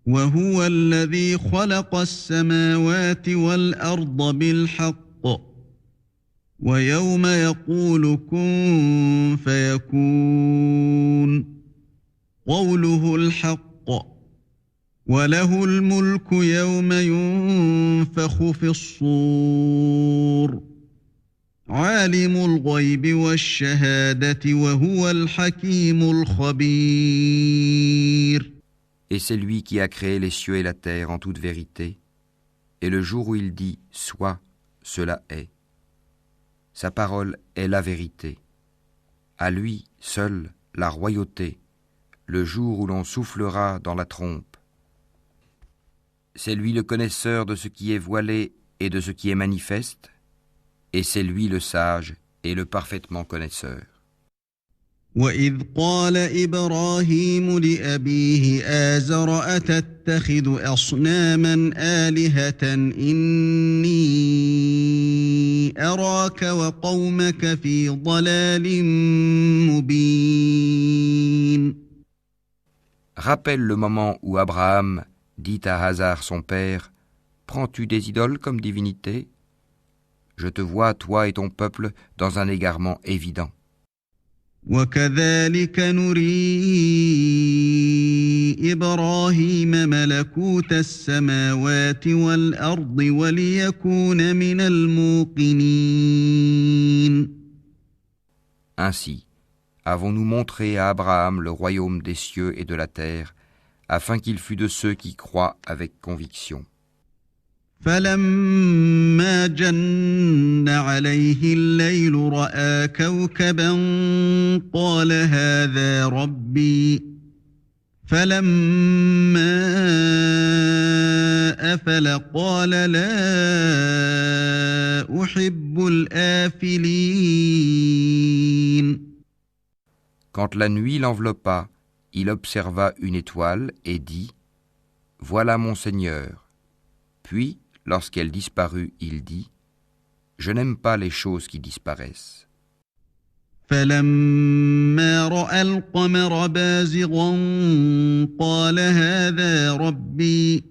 وهو الذي خلق السماوات والأرض بالحق ويوم يقول كن فيكون قوله الحق وله الملك يوم ينفخ في الصور عالم الغيب والشهادة وهو الحكيم الخبير. Et c'est lui qui a créé les cieux et la terre en toute vérité, et le jour où il dit « Sois », cela est. Sa parole est la vérité. À lui seul la royauté, le jour où l'on soufflera dans la trompe. C'est lui le connaisseur de ce qui est voilé et de ce qui est manifeste, et c'est lui le sage et le parfaitement connaisseur. وَإِذْ قَالَ إِبْرَاهِيمُ لِأَبِيهِ آزَرَ أَتَتَّخِذُ أَصْنَامًا آلِهَةً إِنِّي أَرَاكَ وَقَوْمَكَ فِي ضَلَالٍ مُبِينٍ. Rappelle le moment où Abraham dit à Hazar son père, « Prends-tu des idoles comme divinité ? Je te vois, toi et ton peuple, dans un égarement évident. » وَكَذَلِكَ نُرِي إِبْرَاهِيمَ مَلَكُوتَ السَّمَاوَاتِ وَالْأَرْضِ وَلِيَكُونَ مِنَ الْمُوقِنِينَ. Ainsi, avons-nous montré à Abraham le royaume des cieux et de la terre, afin qu'il fût de ceux qui croient avec conviction. فَلَمَّا جَنَّ عَلَيْهِ اللَّيْلُ رَأَىٰ كَوْكَبًا قَالَ هَٰذَا رَبِّي فَلَمَّا أَفَلَ قَالَ لَا أُحِبُّ الْآفِلِينَ. Quand la nuit l'enveloppa, il observa une étoile et dit « Voilà mon Seigneur ». Puis, lorsqu'elle disparut, il dit « Je n'aime pas les choses qui disparaissent. » فَلَمَّا رَأَى الْقَمَرَ بَازِغًا قَالَ هَٰذَا رَبِّي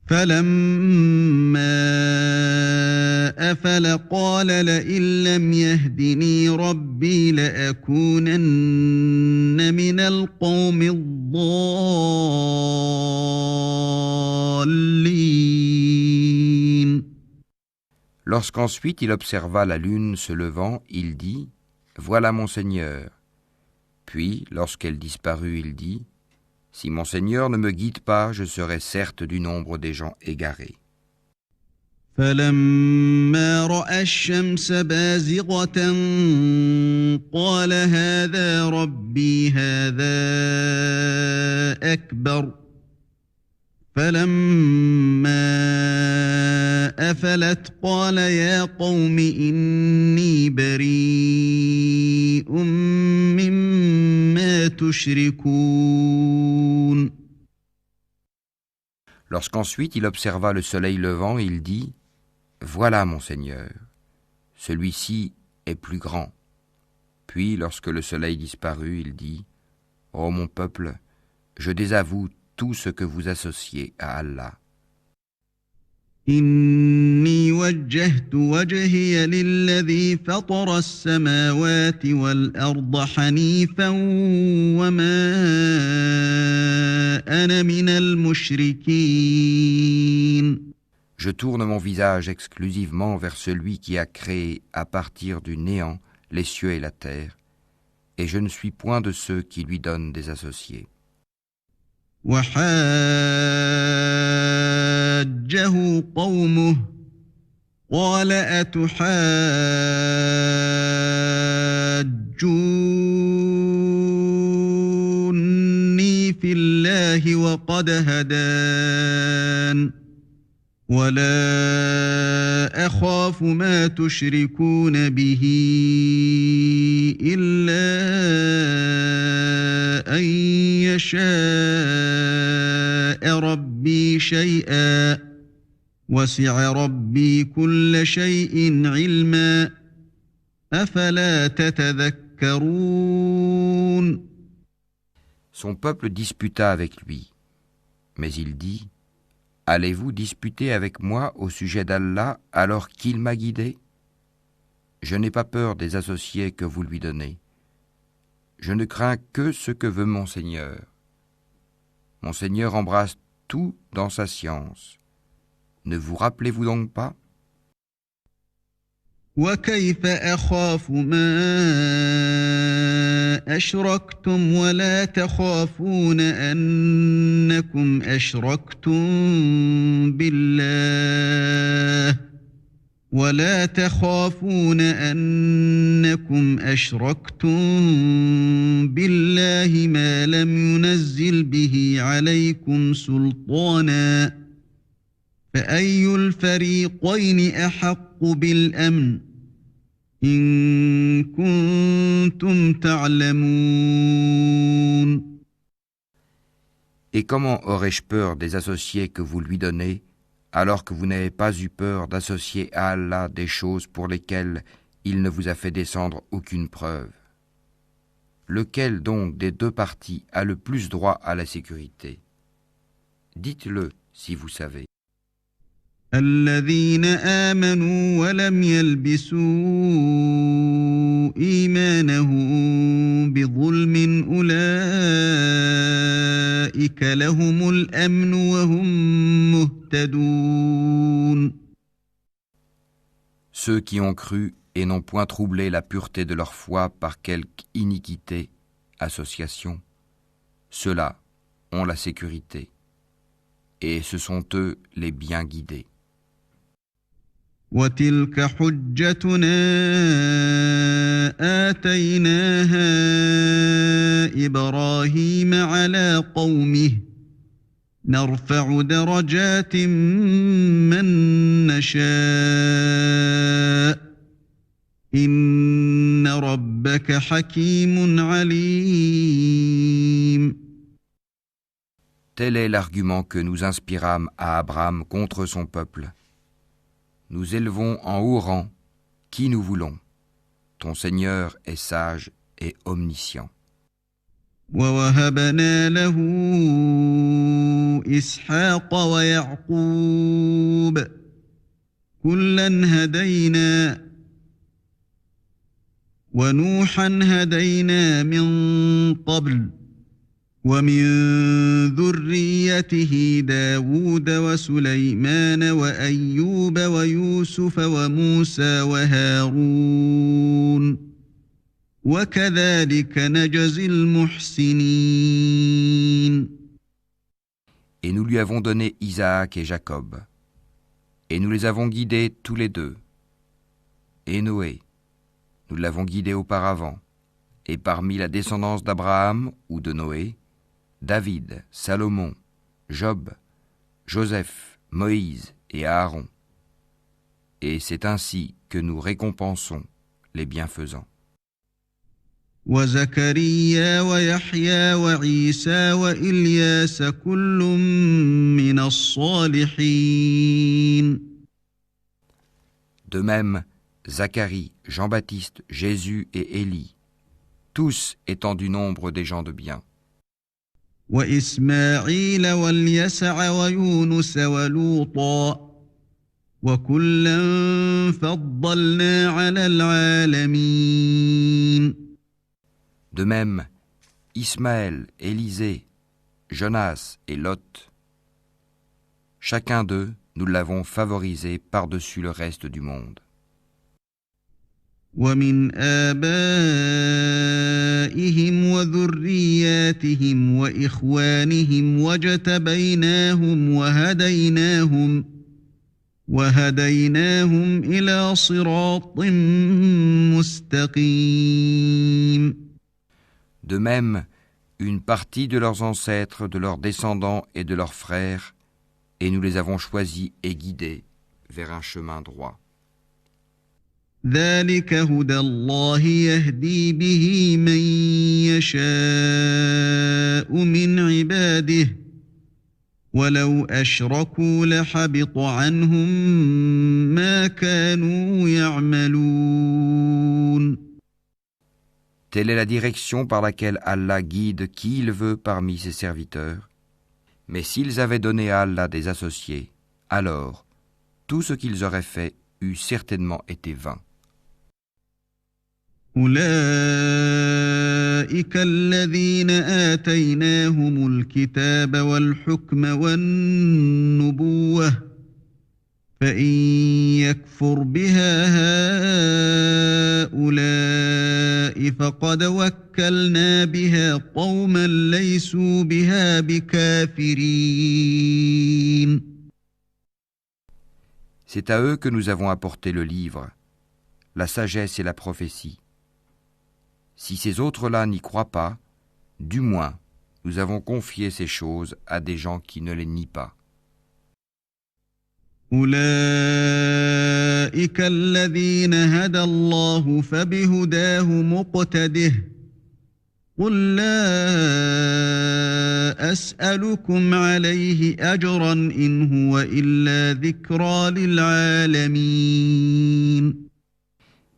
فَلَمَّا أَفَلَ قَالَ لَئِن لَّمْ يَهْدِنِي رَبِّي لَأَكُونَنَّ مِنَ الْقَوْمِ الضَّالِّينَ. Lorsqu'ensuite il observa la lune se levant, il dit « Voilà mon Seigneur ». Puis, lorsqu'elle disparut, il dit « Si mon Seigneur ne me guide pas, je serai certes du nombre des gens égarés. » فَلَمَّا رَأَى الشَّمْسَ بَازِغَةً قَالَ هَٰذَا رَبِّي هَٰذَا أَكْبَرُ فَلَمَّا أَفَلَتْ قَالَ يَا قَوْمِ إِنِّي بَرِيءٌ مِّمَّا تُشْرِكُونَ. Lorsqu'ensuite il observa le soleil levant, il dit « Voilà mon Seigneur, celui-ci est plus grand. » Puis, lorsque le soleil disparut, il dit « Ô mon peuple, je désavoue tout ce que vous associez à Allah. » إِنِّي وَجَّهْتُ وَجْهِيَ لِلَّذِي فَطَرَ السَّمَاوَاتِ وَالْأَرْضَ حَنِيفًا وَمَا أَنَا مِنَ الْمُشْرِكِينَ. Je tourne mon visage exclusivement vers celui qui a créé à partir du néant les cieux et la terre, et je ne suis point de ceux qui lui donnent des associés. وَحَاجَّهُ قَوْمُهُ قَالَ أَتُحَاجُّونِّي فِي اللَّهِ وَقَدْ هَدَانِ وَلَا أَخَافُ مَا تُشْرِكُونَ بِهِ إِلَّا أَن يَشَاءَ رَبِّي شَيْئًا وَسِعَ رَبِّي كُلَّ شَيْءٍ عِلْمًا أَفَلَا تَتَذَكَّرُونَ. Son peuple disputa avec lui, mais il dit « Allez-vous disputer avec moi au sujet d'Allah alors qu'il m'a guidé ? Je n'ai pas peur des associés que vous lui donnez. Je ne crains que ce que veut mon Seigneur. Mon Seigneur embrasse tout dans sa science. Ne vous rappelez-vous donc pas? وكيف أخاف ما أشركتم ولا تخافون أنكم أشركتم بالله ما لم ينزل به عليكم سلطانا فأي الفريقين أحق بالأمن إن كنتم تعلمون. Et comment aurais-je peur des associés que vous lui donnez, alors que vous n'avez pas eu peur d'associer à Allah des choses pour lesquelles il ne vous a fait descendre aucune preuve? Lequel donc des deux parties a le plus droit à la sécurité? Dites-le si vous savez. الذين آمنوا ولم يلبسوا إيمانهم بظلم أولئك لهم الأمن وهم مهتدون. Ceux qui ont cru et n'ont point troublé la pureté de leur foi par quelque iniquité, association, ceux-là ont la sécurité, et ce sont eux les bien guidés. وتلك حجتنا آتيناها إبراهيم على قومه نرفع درجات من نشاء إن ربك حكيم عليم. Tel est l'argument que nous inspirâmes à Abraham contre son peuple. Nous élevons en haut rang qui nous voulons. Ton Seigneur est sage et omniscient. ووهبنا له إسحاق ويعقوب كلا هدينا ونوحا هدينا من قبل ومن ذريته داود وسليمان وأيوب ويوسف وموسى وهارون وكذلك نجزي المحسنين. Et nous lui avons donné Isaac et Jacob, et nous les avons guidés tous les deux. Et Noé, nous l'avons guidé auparavant, et parmi la descendance d'Abraham ou de Noé, David, Salomon, Job, Joseph, Moïse et Aaron. Et c'est ainsi que nous récompensons les bienfaisants. وزكريا ويحيى وعيسى وإلياس كل من الصالحين. De même, Zacharie, Jean-Baptiste, Jésus et Élie, tous étant du nombre des gens de bien. وإسماعيل واليسع ويونس ولوطا وكلا فضلنا على العالمين. De même, Ismaël, Élisée, Jonas et Lot, chacun d'eux, nous l'avons favorisé par-dessus le reste du monde. ومن آبائهم وذرياتهم وإخوانهم وهديناهم إلى صراط مستقيم. De même, une partie de leurs ancêtres, de leurs descendants et de leurs frères, et nous les avons choisis et guidés vers un chemin droit. ذلك هدى الله يهدي به من يشاء من عباده ولو أشركوا لحبط عنهم ما كانوا يعملون. Telle est la direction par laquelle Allah guide qui il veut parmi ses serviteurs. Mais s'ils avaient donné à Allah des associés, alors tout ce qu'ils auraient fait eût certainement été vain. أولئك أولئك الذين آتيناهم الكتاب والحكم والنبوة فإن يكفر بها هؤلاء فقد وكلنا بها قوما ليسوا بها بكافرين. C'est à eux que nous avons apporté le livre, la sagesse et la prophétie. Si ces autres-là n'y croient pas, du moins, nous avons confié ces choses à des gens qui ne les nient pas. أولئك الذين هدى الله فبهداه مقتده قل لا أسألكم عليه أجرا إن هو إلا ذكرى للعالمين.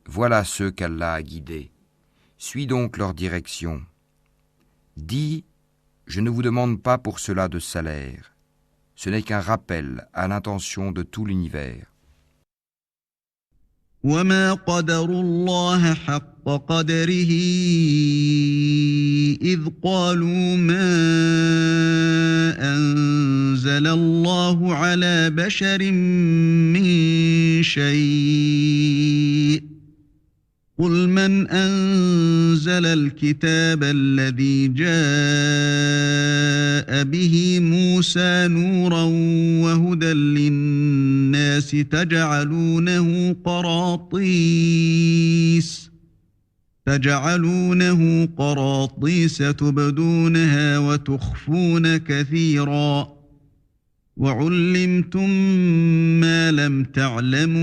Voilà ceux qu'Allah a guidés. Suis donc leur direction. Dis, je ne vous demande pas pour cela de salaire. Ce n'est qu'un rappel à l'intention de tout l'univers. وما قدروا الله حق قدره إذ قالوا ما أنزل الله على بشر من شيء قل من أنزل الكتاب الذي جاء به موسى نورا وهدى للناس تجعلونه قراطيس تبدونها وتخفون كثيرا وعلمتم ما لم تعلموا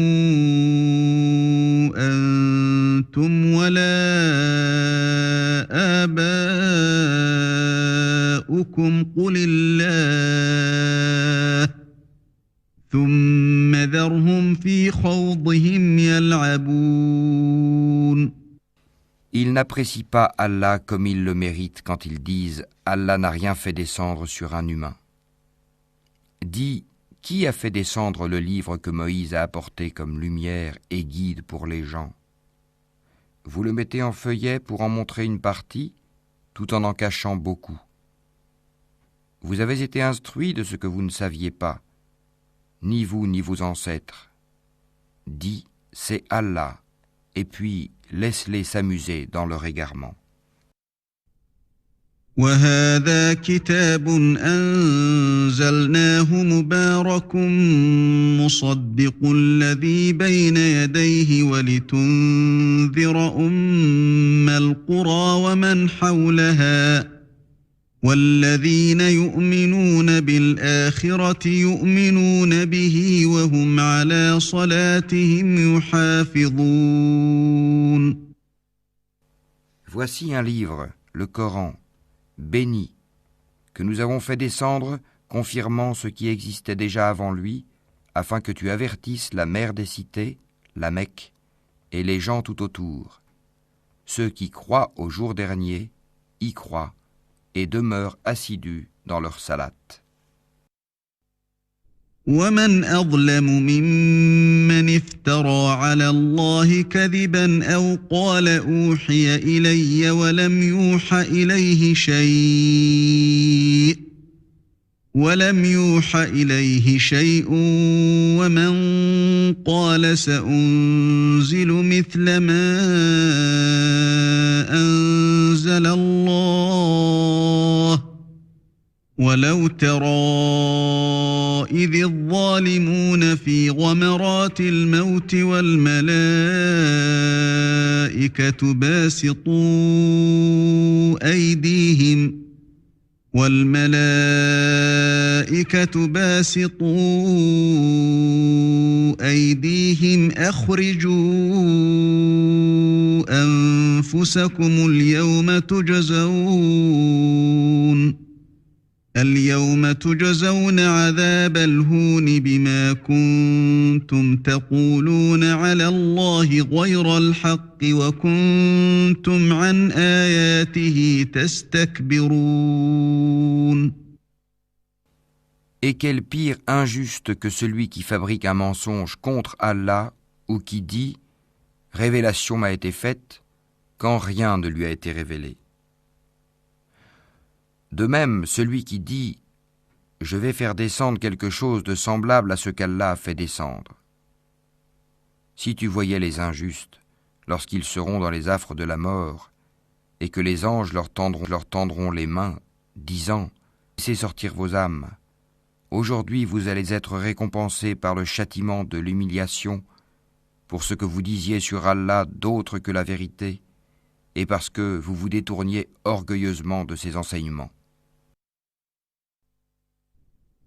أنتم ولا آباؤكم قل الله ثم ذرهم في خوضهم يلعبون. Ils n'apprécient pas Allah comme ils le méritent quand ils disent « Allah n'a rien fait descendre sur un humain ». Dis, qui a fait descendre le livre que Moïse a apporté comme lumière et guide pour les gens? Vous le mettez en feuillet pour en montrer une partie, tout en cachant beaucoup. Vous avez été instruits de ce que vous ne saviez pas, ni vous ni vos ancêtres. Dis, c'est Allah, et puis laisse-les s'amuser dans leur égarement. وهذا كتاب أنزلناه مبارك مصدق الذي بين يديه ولتنذر أم القرى ومن حولها والذين يؤمنون بالآخرة يؤمنون به وهم على صلاتهم يحافظون. Voici un livre, le Coran, béni, que nous avons fait descendre, confirmant ce qui existait déjà avant lui, afin que tu avertisses la mère des cités, la Mecque, et les gens tout autour. Ceux qui croient au jour dernier y croient et demeurent assidus dans leur salate. ومن أظلم ممن افترى على الله كذبا أو قال أوحي إلي ولم يوحى إليه شيء ومن قال سأنزل مثل ما أنزل الله ولو ترى إذ الظالمون في غمرات الموت والملائكة باسطوا أيديهم أخرجوا أنفسكم اليوم تجزون عذاب الهون بما كنتم تقولون على الله غير الحق وكنتم عن آياته تستكبرون. Et quel pire injuste que celui qui fabrique un mensonge contre Allah ou qui dit « Révélation m'a été faite » quand rien ne lui a été révélé. De même, celui qui dit « Je vais faire descendre quelque chose de semblable à ce qu'Allah a fait descendre ». Si tu voyais les injustes, lorsqu'ils seront dans les affres de la mort, et que les anges leur tendront les mains, disant « Laissez sortir vos âmes. Aujourd'hui vous allez être récompensés par le châtiment de l'humiliation pour ce que vous disiez sur Allah d'autre que la vérité, et parce que vous vous détourniez orgueilleusement de ses enseignements. »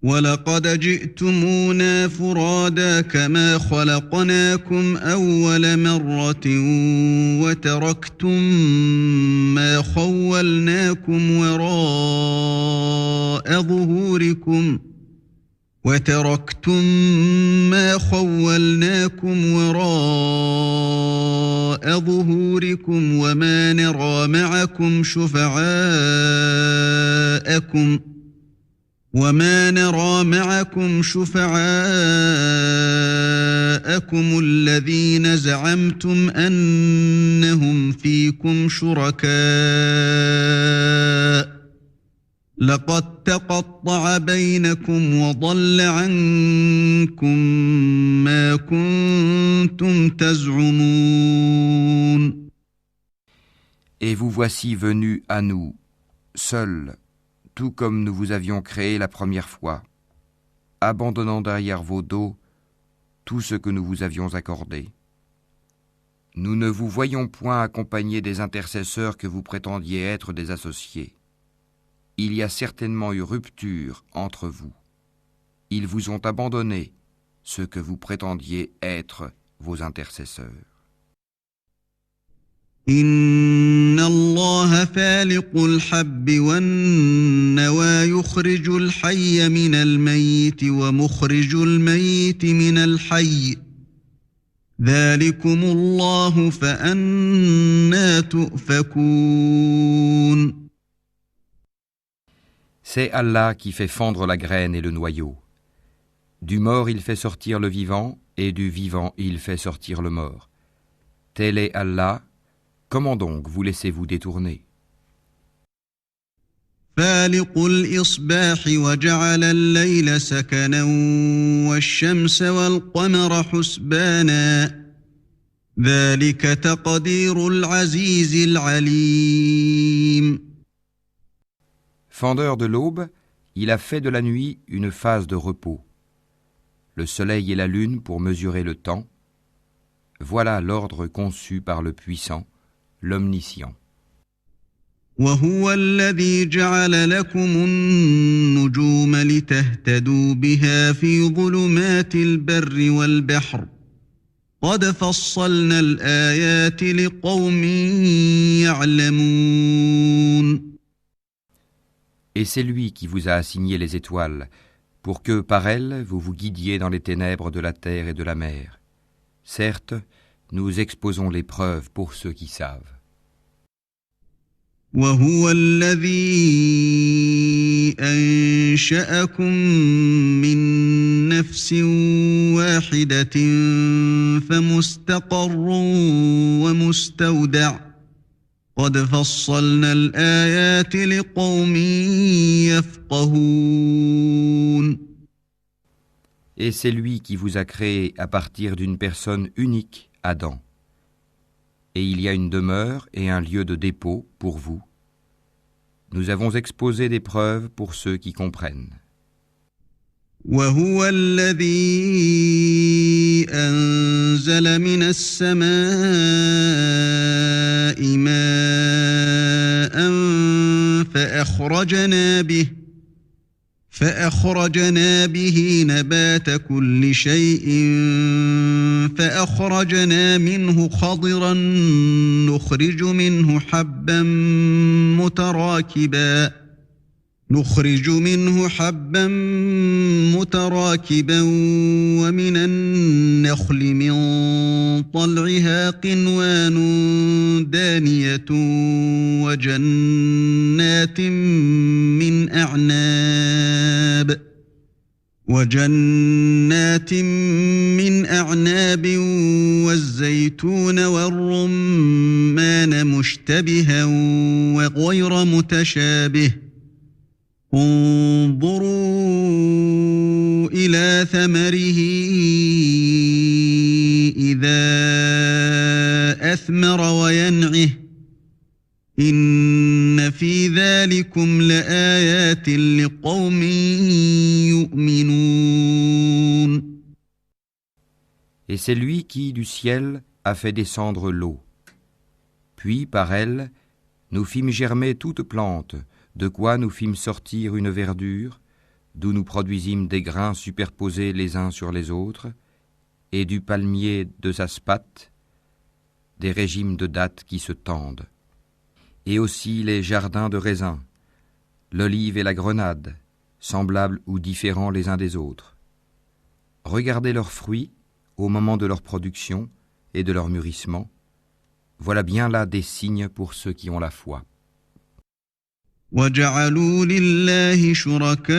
وَلَقَدْ جِئْتُمُونَا فُرَادَىٰ كَمَا خَلَقْنَاكُمْ أَوَّلَ مَرَّةٍ وَتَرَكْتُم مَّا خَوَّلْنَاكُمْ وَرَاءَ ظُهُورِكُمْ وَمَا نَرَىٰ مَعَكُمْ شُفَعَاءَكُمُ الَّذِينَ زَعَمْتُمْ أَنَّهُمْ فِيكُمْ شُرَكَاءُ لَقَدْ تَقَطَّعَ بَيْنَكُمْ وَضَلَّ عَنكُم مَّا كُنتُمْ تَزْعُمُونَ. Et vous voici venus à nous, seuls, tout comme nous vous avions créé la première fois, abandonnant derrière vos dos tout ce que nous vous avions accordé. Nous ne vous voyons point accompagnés des intercesseurs que vous prétendiez être des associés. Il y a certainement eu rupture entre vous. Ils vous ont abandonné, ce que vous prétendiez être vos intercesseurs. إِنَّ اللَّهَ فَالِقُ الْحَبِّ وَالنَّوَىٰ يُخْرِجُ الْحَيَّ مِنَ الْمَيِّتِ وَمُخْرِجُ الْمَيِّتِ مِنَ الْحَيِّ ذَٰلِكُمُ اللَّهُ فَأَنَّىٰ تُؤْفَكُونَ. C'est Allah qui fait fendre la graine et le noyau. Du mort il fait sortir le vivant, et du vivant il fait sortir le mort. Tel est Allah. Comment donc vous laissez-vous détourner? فَالِقُ الْإِصْبَاحِ وَجَعَلَ اللَّيْلَ سَكَنًا وَالشَّمْسَ وَالْقَمَرَ حُسْبَانًا ذَلِكَ تَقْدِيرُ الْعَزِيزِ الْعَلِيمِ. Fendeur de l'aube, il a fait de la nuit une phase de repos. Le soleil et la lune pour mesurer le temps. Voilà l'ordre conçu par le puissant, l'omniscient. وهو الذي جعل لكم النجوم لتهتدوا بها في ظلمات البر والبحر قد فصلنا الآيات لقوم يعلمون. Et c'est lui qui vous a assigné les étoiles, pour que, par elles, vous vous guidiez dans les ténèbres de la terre et de la mer. Certes, nous exposons les preuves pour ceux qui savent. وهو الذي أنشأكم من نفس واحدة فمستقر ومستودع قد فصلنا الآيات لقوم يفقهون. Et c'est lui qui vous a créé à partir d'une personne unique, Adam. Et il y a une demeure et un lieu de dépôt pour vous. Nous avons exposé des preuves pour ceux qui comprennent. وهو الذي أنزل من السماء ماء فأخرجنا به نبات كل شيء فأخرجنا منه خضرا نخرج منه حبا متراكبا ومن النخل من طلعها قنوان دانية وجنات من أعناب والزيتون والرمان مشتبها وغير متشابه انظروا إلى ثمره إذا أثمر وينعه إن في ذلكم لآيات لقوم يؤمنون. Et c'est lui qui, du ciel, a fait descendre l'eau. Puis, par elle, nous fîmes germer toute plante, de quoi nous fîmes sortir une verdure, d'où nous produisîmes des grains superposés les uns sur les autres, et du palmier de Zaspat, des régimes de dattes qui se tendent, et aussi les jardins de raisins, l'olive et la grenade, semblables ou différents les uns des autres. Regardez leurs fruits au moment de leur production et de leur mûrissement. Voilà bien là des signes pour ceux qui ont la foi. وَجَعَلُوا لِلَّهِ شُرَكَاءَ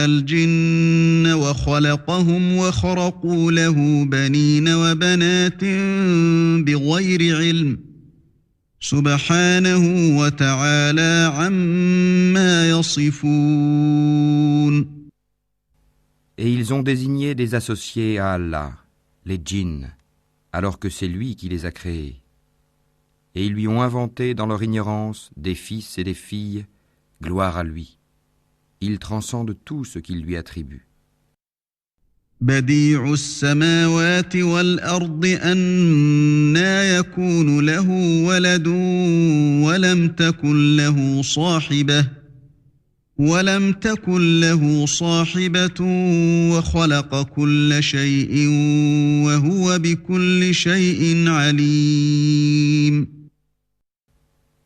الْجِنَّ وَخَلَقَهُمْ وَخَرَقُوا لَهُ بَنِينَ وَبَنَاتٍ بِغَيْرِ عِلْمٍ سُبْحَانَهُ وَتَعَالَى عَمَّا يَصِفُونَ. Et ils ont désigné des associés à Allah, les djinns, alors que c'est lui qui les a créés. Et ils lui ont inventé dans leur ignorance des fils et des filles, gloire à lui. Il transcende tout ce qu'il lui attribue. بديع السماوات والأرض أنى يكون له ولد ولم تكن له صاحبة وخلق كل شيء وهو بكل شيء عليم.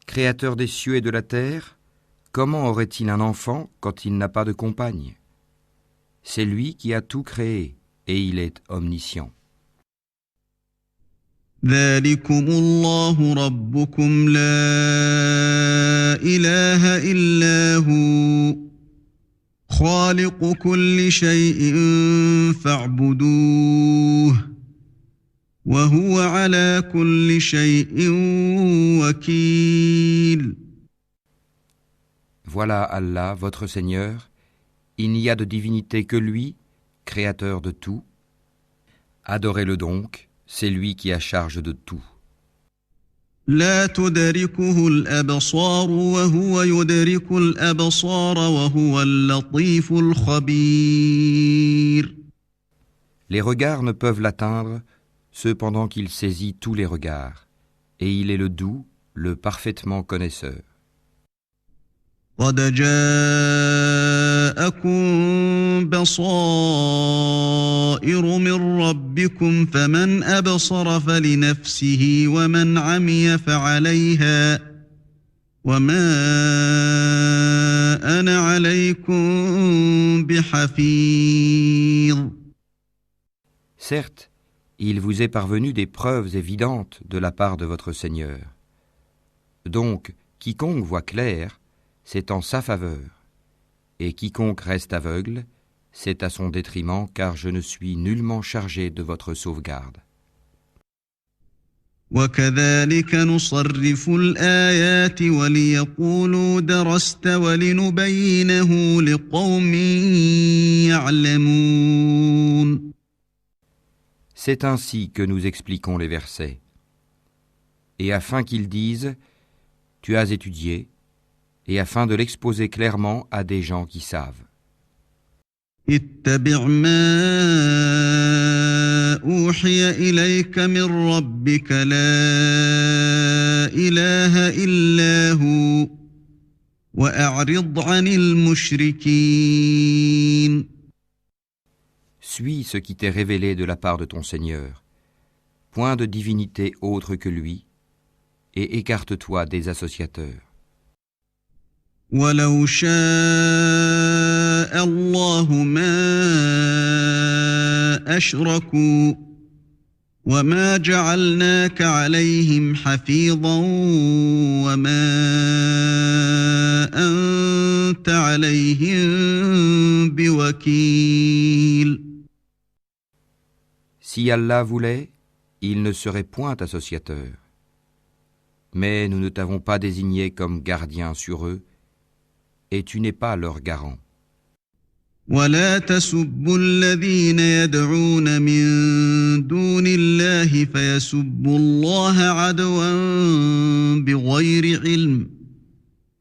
Créateur des cieux et de la terre, comment aurait-il un enfant quand il n'a pas de compagne ? C'est lui qui a tout créé, et il est omniscient. ذلكم الله ربكم لا إله إلا هو خالق كل شيء فاعبدوه وهو على كل شيء وكيل. Voilà Allah, votre Seigneur, il n'y a de divinité que lui, créateur de tout. Adorez-le donc, c'est lui qui a charge de tout. لا تدركه الأبصار وهو يدرك الأبصار وهو اللطيف الخبير. Les regards ne peuvent l'atteindre, cependant qu'il saisit tous les regards, et il est le doux, le parfaitement connaisseur. قد جاءكم بصائر من ربكم فمن أبصر فلنفسه ومن عمي فعليها وما أنا عليكم بحفيظ. Certes, il vous est parvenu des preuves évidentes de la part de votre Seigneur. Donc, quiconque voit clair, c'est en sa faveur, et quiconque reste aveugle, c'est à son détriment, car je ne suis nullement chargé de votre sauvegarde. وَكَذَلِكَ نُصَرِّفُ الْآيَاتِ وَلِيَقُولُوا دَرَسْتَ وَلِنُبَيِّنَهُ لِقَوْمٍ يَعْلَمُونَ. C'est ainsi que nous expliquons les versets, et afin qu'ils disent « Tu as étudié », et afin de l'exposer clairement à des gens qui savent. اتبع ما أوحي إليك من ربك لا إله إلا هو وأعرض عن المشركين. Suis ce qui t'est révélé de la part de ton Seigneur. Point de divinité autre que lui, et écarte-toi des associateurs. ولو شاء الله ما أشركوا وما جعلناك عليهم حفيظا وما أنت عليهم بوكيل. Si Allah voulait, il ne serait point associateur. Mais nous ne t'avons pas désigné comme gardien sur eux, et tu n'es pas leur garant. ولا تسبوا الذين يدعون من دون الله فيسبوا الله عدوا بغير علم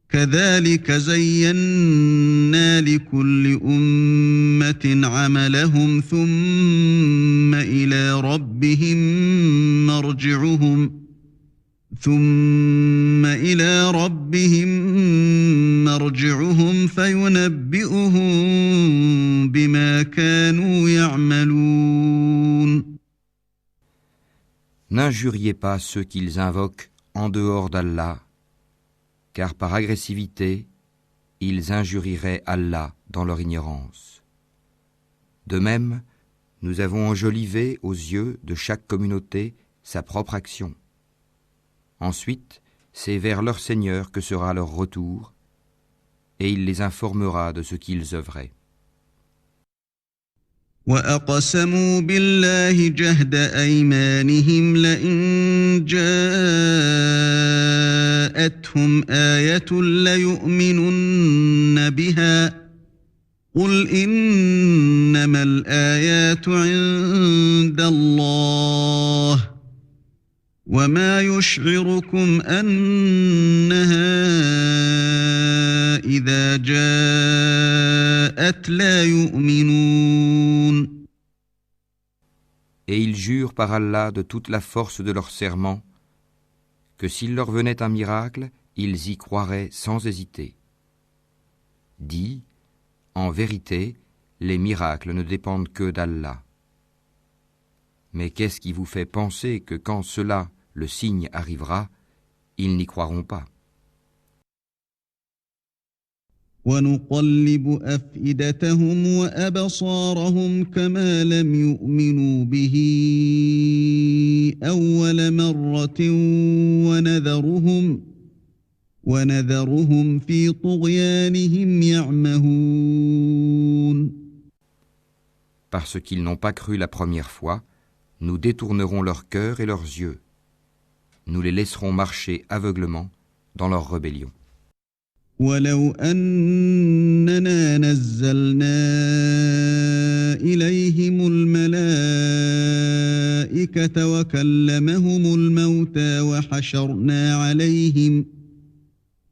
كذلك زينا لكل أمة عملهم ثم إلى ربهم مرجعهم فينبئهم بما كانوا يعملون. N'injuriez pas ceux qu'ils invoquent en dehors d'Allah, car par agressivité, ils injurieraient Allah dans leur ignorance. De même, nous avons enjolivé aux yeux de chaque communauté sa propre action. Ensuite, c'est vers leur Seigneur que sera leur retour, et il les informera de ce qu'ils œuvraient. وَأَقْسَمُوا بِاللَّهِ جَهْدَ أَيْمَانِهِمْ لَئِن جَاءَتْهُمْ آيَةٌ لَيُؤْمِنُنَّ بِهَا قُلْ إِنَّمَا الْآيَاتُ عِندَ اللَّهِ وَمَا يُشْعِرُكُمْ أَنَّهَا إِذَا جَاءَتْ لَا يُؤْمِنُونَ. Et ils jurent par Allah de toute la force de leur serment que s'il leur venait un miracle, ils y croiraient sans hésiter. Dis, en vérité, les miracles ne dépendent que d'Allah. Mais qu'est-ce qui vous fait penser que quand cela, le signe, arrivera, ils n'y croiront pas? وَنُقَلِّبُ أَفْئِدَتَهُمْ وَأَبْصَارَهُمْ كَمَا لَمْ يُؤْمِنُوا بِهِ أَوَّلَ مَرَّةٍ وَنَذَرُهُمْ فِي طُغْيَانِهِمْ يَعْمَهُونَ. Parce qu'ils n'ont pas cru la première fois, nous détournerons leur cœur et leurs yeux. Nous les laisserons marcher aveuglement dans leur rébellion. وَلَوْ أَنَّنَا نَزَّلْنَا إِلَيْهِمُ الْمَلَائِكَةَ وَكَلَّمَهُمُ الْمَوْتَى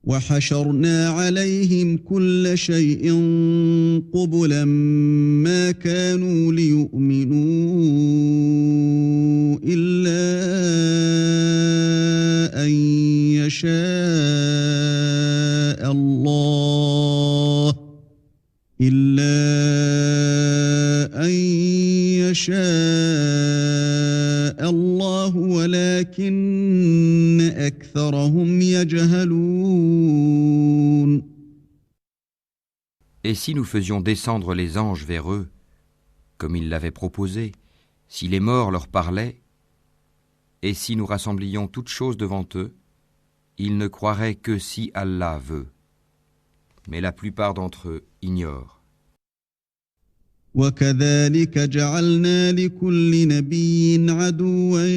وَحَشَرْنَا عَلَيْهِمْ كُلَّ شَيْءٍ قُبُلًا مَا كَانُوا لِيُؤْمِنُوا إِلَّا أَن يشاء الله ولكن أكثرهم يجهلون. Et si nous faisions descendre les anges vers eux, comme ils l'avaient proposé, si les morts leur parlaient, et si nous rassemblions toutes choses devant eux, ils ne croiraient que si Allah veut. Mais la plupart d'entre eux ignorent. وَكَذَلِكَ جَعَلْنَا لِكُلِّ نَبِيٍّ عَدُوًّا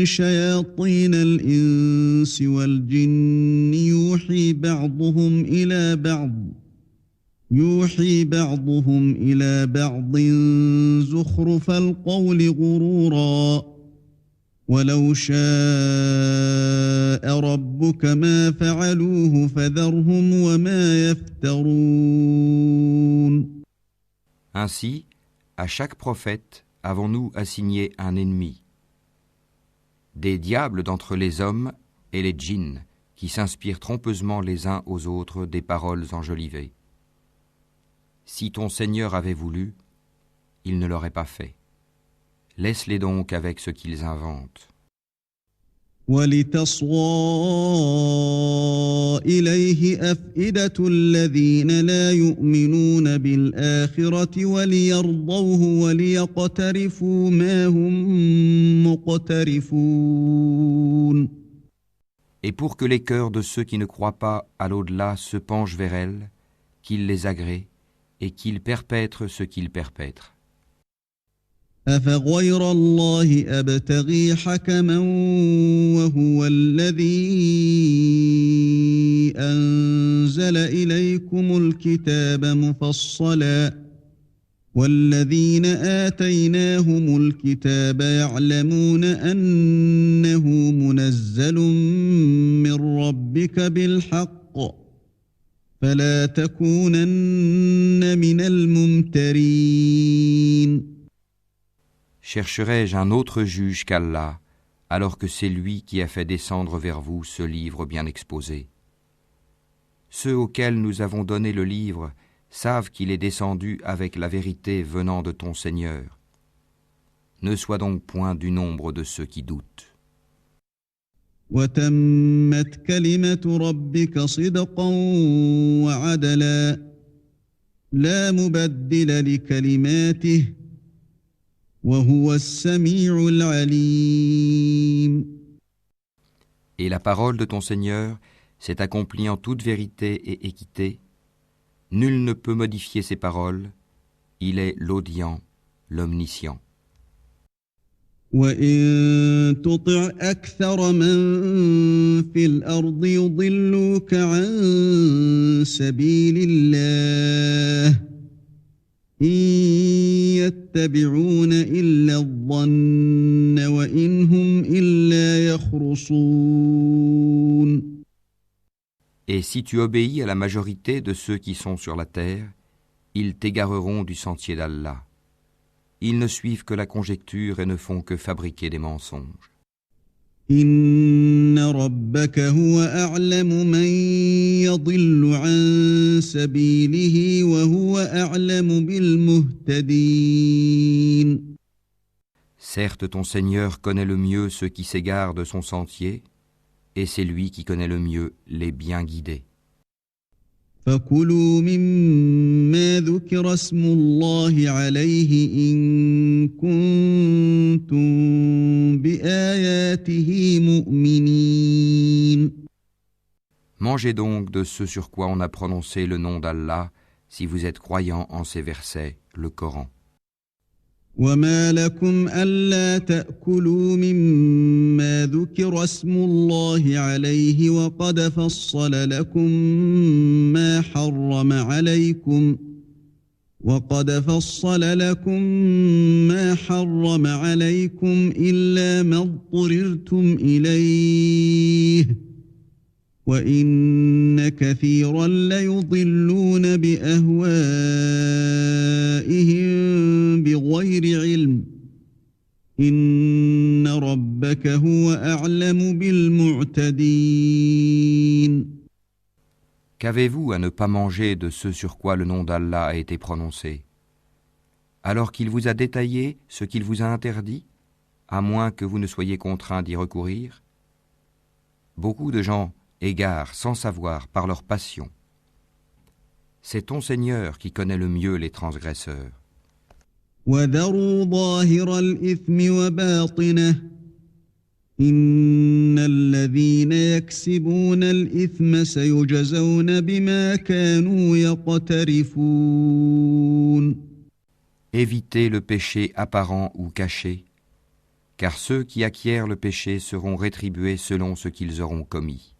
شَيَاطِينَ الْإِنسِ وَالْجِنِّ يُوحِي بَعْضُهُمْ إِلَى بَعْضٍ زُخْرُفَ الْقَوْلِ غُرُورًا وَلَوْ شَاءَ رَبُّكَ مَا فَعَلُوهُ فَذَرْهُمْ وَمَا يَفْتَرُونَ. Ainsi, à chaque prophète avons-nous assigné un ennemi. Des diables d'entre les hommes et les djinns qui s'inspirent trompeusement les uns aux autres des paroles enjolivées. Si ton Seigneur avait voulu, il ne l'aurait pas fait. Laisse-les donc avec ce qu'ils inventent. وَلِتَصْغَىٰ إِلَيْهِ أَفْئِدَةُ الَّذِينَ لَا يُؤْمِنُونَ بِالْآخِرَةِ وَلِيَرْضَوْهُ وَلِيَقْتَرِفُوا مَا هُمْ مُقْتَرِفُونَ. Et pour que les cœurs de ceux qui ne croient pas à l'au-delà se penchent vers elle, qu'ils les agréent et qu'ils perpètrent ce qu'ils perpètrent. أَفَغَيْرَ اللَّهِ أَبْتَغِي حَكَمًا وَهُوَ الَّذِي أَنزَلَ أنزل إليكم الكتاب مفصلا والذين آتيناهم الكتاب يعلمون أنه منزل من ربك بالحق فلا تكونن من الممترين. Chercherai-je un autre juge qu'Allah, alors que c'est lui qui a fait descendre vers vous ce livre bien exposé? Ceux auxquels nous avons donné le livre savent qu'il est descendu avec la vérité venant de ton Seigneur. Ne sois donc point du nombre de ceux qui doutent. وتمت كلمة ربك صدقا وعدلا لا مبدل لكلماته وهو السميع العليم. Et la parole de ton Seigneur s'est accomplie en toute vérité et équité. Nul ne peut modifier ses paroles. Il est l'audient, l'omniscient. وَإِن تُطِعْ أَكْثَرَ مَن فِي الْأَرْضِ يُضِلُّوكَ عَن سَبِيلِ اللَّهِ إِن يَتَّبِعُونَ إِلَّا الظَّنَّ وَإِنْ هُمْ إِلَّا يَخْرُصُونَ. Et si tu obéis à la majorité de ceux qui sont sur la terre, ils t'égareront du sentier d'Allah. Ils ne suivent que la conjecture et ne font que fabriquer des mensonges. إِنَّ رَبَّكَ هُوَ أَعْلَمُ مَن يَضِلُّ عَن سَبِيلِهِ وَهُوَ أَعْلَمُ بِالْمُهْتَدِينَ. Certes, ton Seigneur connaît le mieux ceux qui s'égarent de son sentier, et c'est lui qui connaît le mieux les bien guidés. فَكُلُوا مِمَّا ذُكِرَ اسْمُ اللَّهِ عَلَيْهِ إِن كُنتُم بِآيَاتِهِ مُؤْمِنِينَ. Mangez donc de ce sur quoi on a prononcé le nom d'Allah, si vous êtes croyants en ces versets, le Coran. وَمَا لَكُمْ أَلَّا تَأْكُلُوا مِمَّا ذُكِرَ اسْمُ اللَّهِ عَلَيْهِ وَقَدْ فَصَّلَ لَكُم مَّا حَرَّمَ عَلَيْكُمْ إِلَّا مَا اضْطُرِرْتُمْ إِلَيْهِ وَإِنَّ كَثِيرًا لَيُضِلُّونَ بِأَهْوَائِهِم بِغَيْرِ عِلْمٍ إِنَّ رَبَّكَ هُوَ أَعْلَمُ بِالْمُعْتَدِينَ. Qu'avez-vous à ne pas manger de ce sur quoi le nom d'Allah a été prononcé, alors qu'il vous a détaillé ce qu'il vous a interdit, à moins que vous ne soyez contraints d'y recourir? Beaucoup de gens égarent sans savoir par leur passion. C'est ton Seigneur qui connaît le mieux les transgresseurs. وَذَرُوا ظَاهِرَ الْإِثْمِ وَبَاطِنَهُ إِنَّ الَّذِينَ يَكْسِبُونَ الْإِثْمَ سَيُجْزَوْنَ بِمَا كَانُوا يَقْتَرِفُونَ. Évitez le péché apparent ou caché, car ceux qui acquièrent le péché seront rétribués selon ce qu'ils auront commis.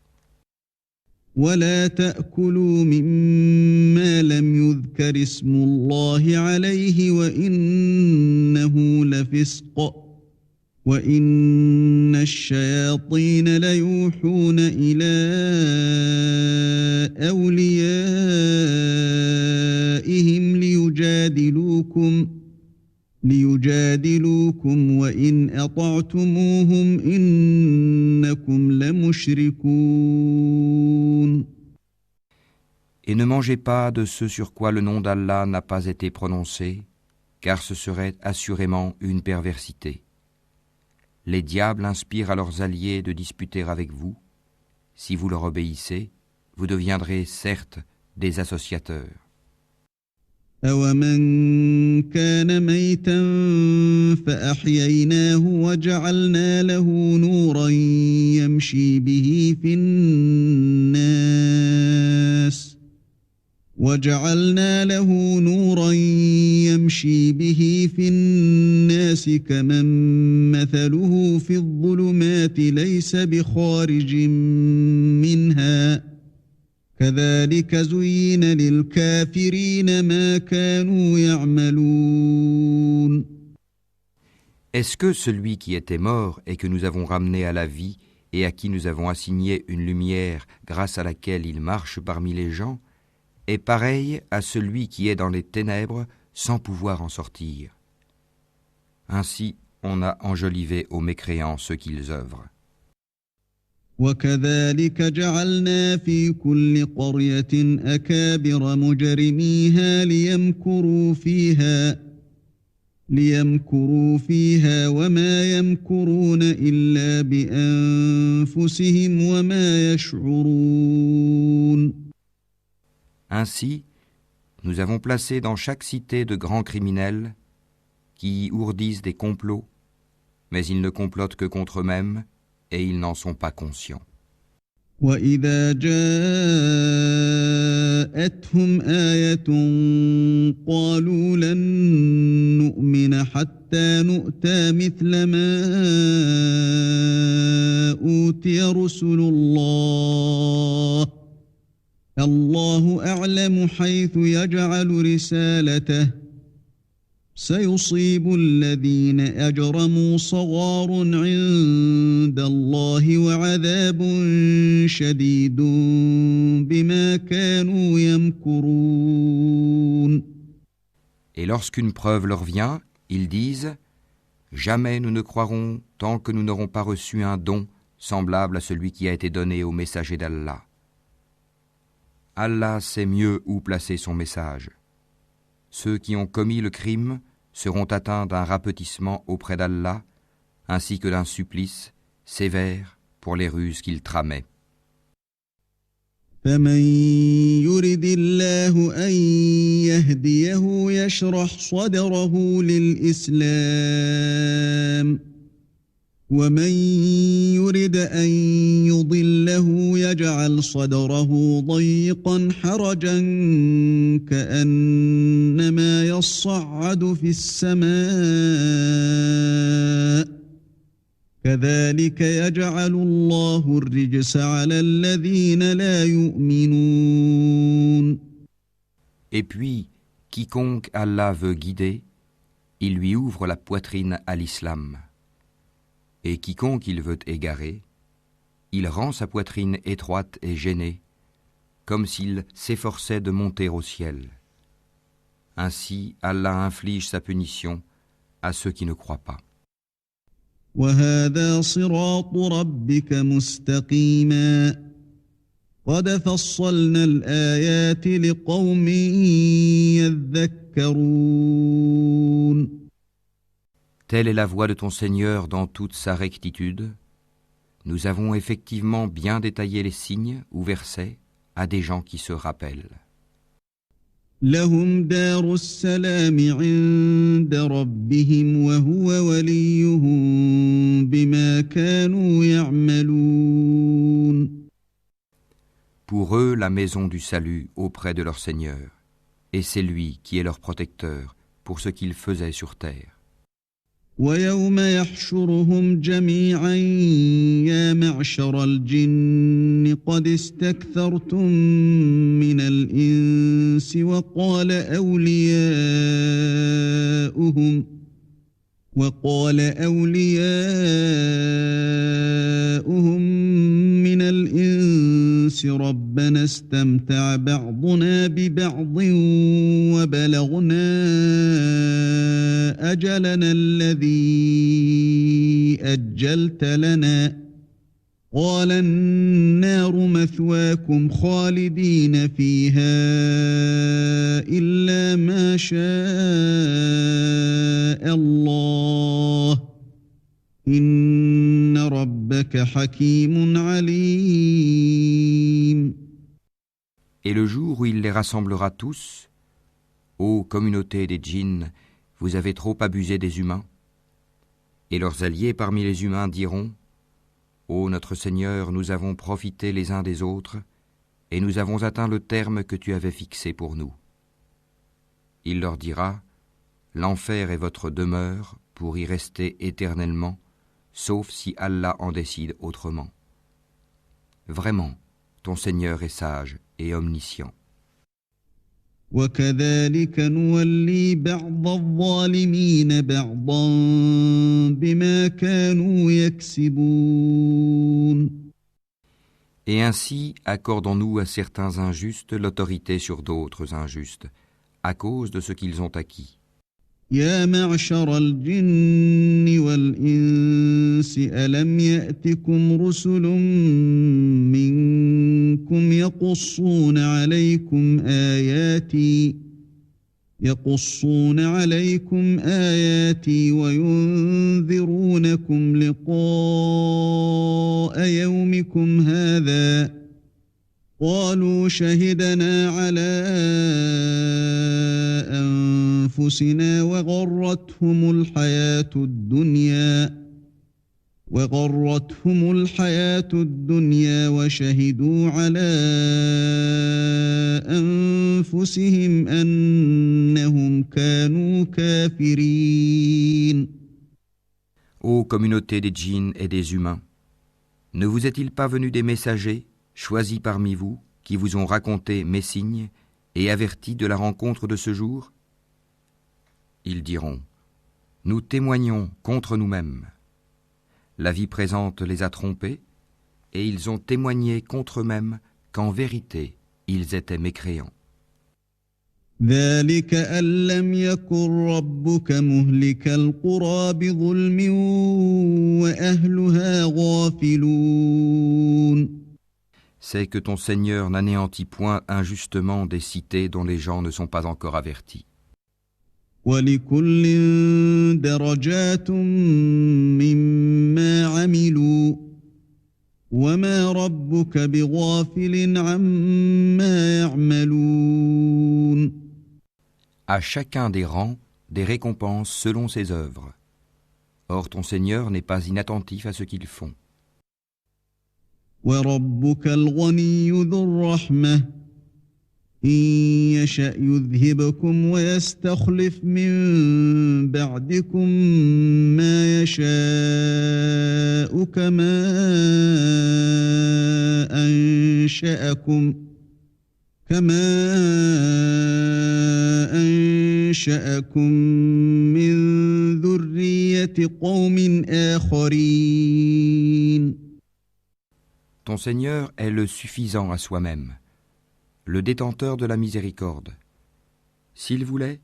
ولا تأكلوا مما لم يذكر اسم الله عليه وإنه لفسق وإن الشياطين ليوحون إلى أوليائهم ليجادلوكم وإن أطعتموهم إنكم لمشركون. Et ne mangez pas de ce sur quoi le nom d'Allah n'a pas été prononcé, car ce serait assurément une perversité. Les diables inspirent à leurs alliés de disputer avec vous. Si vous leur obéissez, vous deviendrez certes des associateurs. أَوَمَنْ كَانَ مَيْتًا فَأَحْيَيْنَاهُ وَجَعَلْنَا لَهُ نُورًا يَمْشِي بِهِ فِي النَّاسِ كَمَنْ مَثَلُهُ فِي الظُّلُمَاتِ لَيْسَ بِخَارِجٍ مِنْهَا كذلك زين للكافرين ما كانوا يعملون. Est-ce que celui qui était mort et que nous avons ramené à la vie et à qui nous avons assigné une lumière grâce à laquelle il marche parmi les gens, est pareil à celui qui est dans les ténèbres sans pouvoir en sortir? Ainsi, on a enjolivé aux mécréants ce qu'ils œuvrent. وكذلك جعلنا في كل قرية أكابر مجرميها ليمكروا فيها وما يمكرون إلا بأنفسهم وما يشعرون. Ainsi, nous avons placé dans chaque cité de grands criminels qui ourdissent des complots, mais ils ne complotent que contre eux-mêmes et ils n'en sont pas conscients. وإذا جاءتهم آية قالوا لن نؤمن حتى نؤتى مثل ما أوتي رسل الله أعلم حيث يجعل رسالته سيصيب الذين أجرموا صغار عند الله وعذاب شديد بما كانوا يمكرون. Et lorsqu'une preuve leur vient, ils disent « Jamais nous ne croirons tant que nous n'aurons pas reçu un don semblable à celui qui a été donné au messager d'Allah. Allah sait mieux où placer son message. Ceux qui ont commis le crime seront atteints d'un rapetissement auprès d'Allah, ainsi que d'un supplice sévère pour les ruses qu'ils tramaient. فمن يرد الله أن يهديه يشرح صدره للإسلام ومن يرد أن يضله يجعل صدره ضيقا حرجا كأنما يصعد في السماء كذلك يجعل الله الرجس على الذين لا يؤمنون. Et puis, quiconque Allah veut guider, il lui ouvre la poitrine à l'islam. Et quiconque il veut égarer, il rend sa poitrine étroite et gênée, comme s'il s'efforçait de monter au ciel. Ainsi, Allah inflige sa punition à ceux qui ne croient pas. وهذا صراط ربك مستقيما قد فصلنا الآيات لقوم يذكرون. Telle est la voie de ton Seigneur dans toute sa rectitude. Nous avons effectivement bien détaillé les signes ou versets à des gens qui se rappellent. لهم دار السلام عند ربهم وهو وليهم بما كانوا يعملون. Pour eux, la maison du salut auprès de leur Seigneur, et c'est lui qui est leur protecteur pour ce qu'ils faisaient sur terre. ويوم يحشرهم جميعا يا معشر الجن قد استكثرتم من الإنس وقال أولياؤهم من الإنس ربنا استمتع بعضنا ببعض وبلغنا أجلنا الذي أجلت لنا قال النار مثواكم خالدين فيها إلا ما شاء الله إن ربك حكيم عليم. Et le jour où il les rassemblera tous, ô communauté des djinns, vous avez trop abusé des humains. Et leurs alliés parmi les humains diront, ô notre Seigneur, nous avons profité les uns des autres, et nous avons atteint le terme que tu avais fixé pour nous. Il leur dira, l'enfer est votre demeure pour y rester éternellement, sauf si Allah en décide autrement. Vraiment, ton Seigneur est sage et omniscient. وكذلك نولي بعض الظالمين بعضا بما كانوا يكسبون. Et ainsi accordons-nous à certains injustes l'autorité sur d'autres injustes, à cause de ce qu'ils ont acquis. يا معشر الجن والإنس ألم يأتكم رسل منكم يقصون عليكم آياتي وينذرونكم لقاء يومكم هذا قالوا شهدنا على أنفسنا وغرتهم الحياة الدنيا وشهدوا على أنفسهم أنهم كانوا كافرين. Ô communauté des djinns et des humains, ne vous est-il pas venu des messagers, choisis parmi vous, qui vous ont raconté mes signes et avertis de la rencontre de ce jour? Ils diront, nous témoignons contre nous-mêmes. La vie présente les a trompés, et ils ont témoigné contre eux-mêmes qu'en vérité, ils étaient mécréants. ذلك أن لم يكن ربك مهلك القرى بظلم وأهلها غافلون. C'est que ton Seigneur n'anéantit point injustement des cités dont les gens ne sont pas encore avertis. وَلِكُلٍّ دَرَجَاتٌ مِّمَّا عَمِلُوا وَمَا رَبُّكَ بِغَافِلٍ عَمَّا يَعْمَلُونَ. À chacun des rangs, des récompenses selon ses œuvres. Or ton Seigneur n'est pas inattentif à ce qu'ils font. وَرَبُّكَ الْغَنِيُّ ذُو الرَّحْمَةِ إِن يَشَأْ يُذْهِبْكُمْ وَيَسْتَخْلِفْ مِن بَعْدِكُم مَّا يَشَاءُ كَمَا أَنشَأَكُم مِّن ذُرِّيَّةِ قَوْمٍ آخَرِينَ. Ton Seigneur est le suffisant à soi-même, le détenteur de la miséricorde. S'il voulait,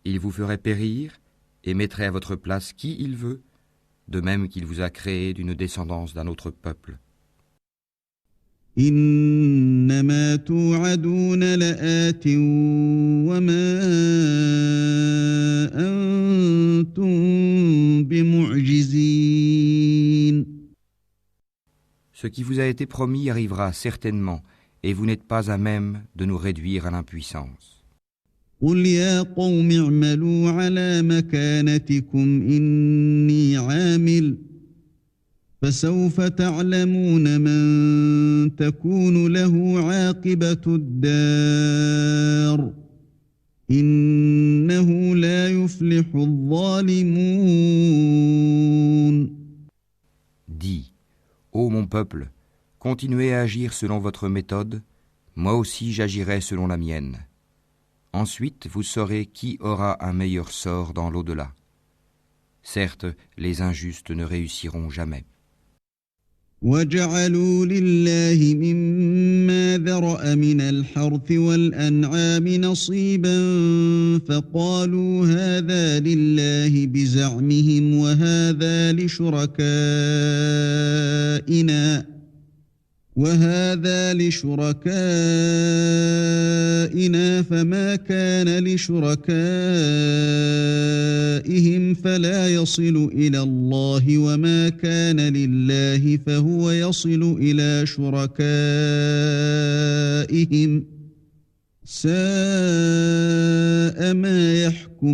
il vous ferait périr et mettrait à votre place qui il veut, de même qu'il vous a créé d'une descendance d'un autre peuple. إنما توعدون لآت وما أنتم بمعجزين. Ce qui vous a été promis arrivera certainement, et vous n'êtes pas à même de nous réduire à l'impuissance. قل يا قوم اعملوا على مكانتكم إني عامل فسوف تعلمون من تكون له عاقبة الدار إنه لا يفلح الظالمون. Dis, ô mon peuple, continuez à agir selon votre méthode, moi aussi j'agirai selon la mienne. Ensuite, vous saurez qui aura un meilleur sort dans l'au-delà. Certes, les injustes ne réussiront jamais. وَجَعَلُوا لِلَّهِ مِمَّا ذَرَأَ مِنَ الْحَرْثِ وَالْأَنْعَامِ نَصِيبًا فَقَالُوا هَذَا لِلَّهِ بِزَعْمِهِمْ وَهَذَا لِشُرَكَائِنَا فَمَا كَانَ لِشُرَكَائِهِمْ فَلَا يَصِلُ إِلَى اللَّهِ وَمَا كَانَ لِلَّهِ فَهُوَ يَصِلُ إِلَى شُرَكَائِهِمْ سَاءَ مَا يَحْكُمُونَ.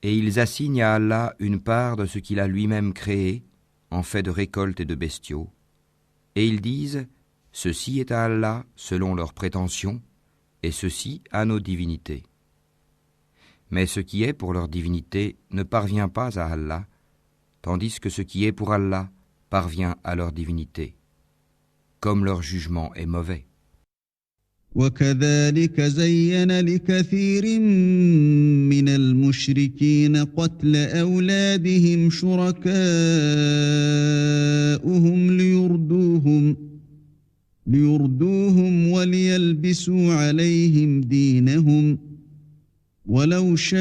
Et ils assignent à Allah une part de ce qu'il a lui-même créé, en fait de récoltes et de bestiaux, et ils disent, ceci est à Allah selon leurs prétentions, et ceci à nos divinités. Mais ce qui est pour leur divinité ne parvient pas à Allah, tandis que ce qui est pour Allah parvient à leur divinité. comme leur jugement est mauvais. وكذلك زين لكثير من المشركين قتل أولادهم شركاؤهم ليردوهم وليلبسوا عليهم دينهم ولو شاء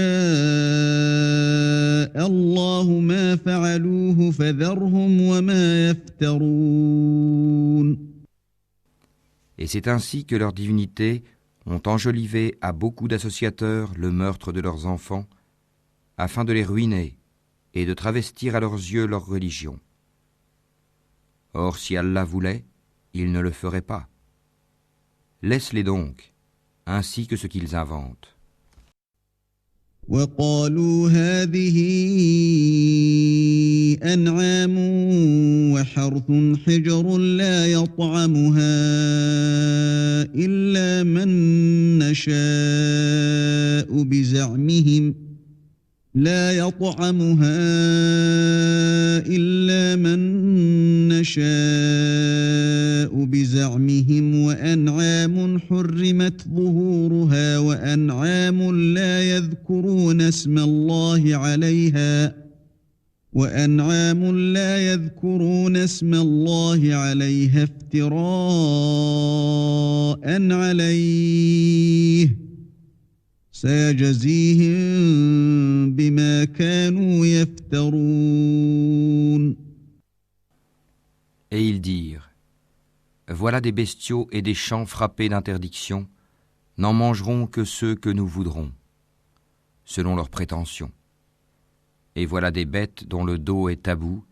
الله ما فعلوه فذرهم وما يفترون. Et c'est ainsi que leurs divinités ont enjolivé à beaucoup d'associateurs le meurtre de leurs enfants, afin de les ruiner et de travestir à leurs yeux leur religion. Or, si Allah voulait, il ne le ferait pas. Laisse-les donc, ainsi que ce qu'ils inventent. وقالوا هذه أنعام وحرث حجر لا يطعمها إلا من نشاء بزعمهم وأنعام حرمت ظهورها وأنعام لا يذكرون اسم الله عليها افتراء عليه سيجزيهم بما كانوا يفترون. Et ils dirent, voilà des bestiaux et des champs frappés d'interdiction, n'en mangeront que ceux que nous voudrons, selon leurs prétentions. Et voilà des bêtes dont le dos est tabou,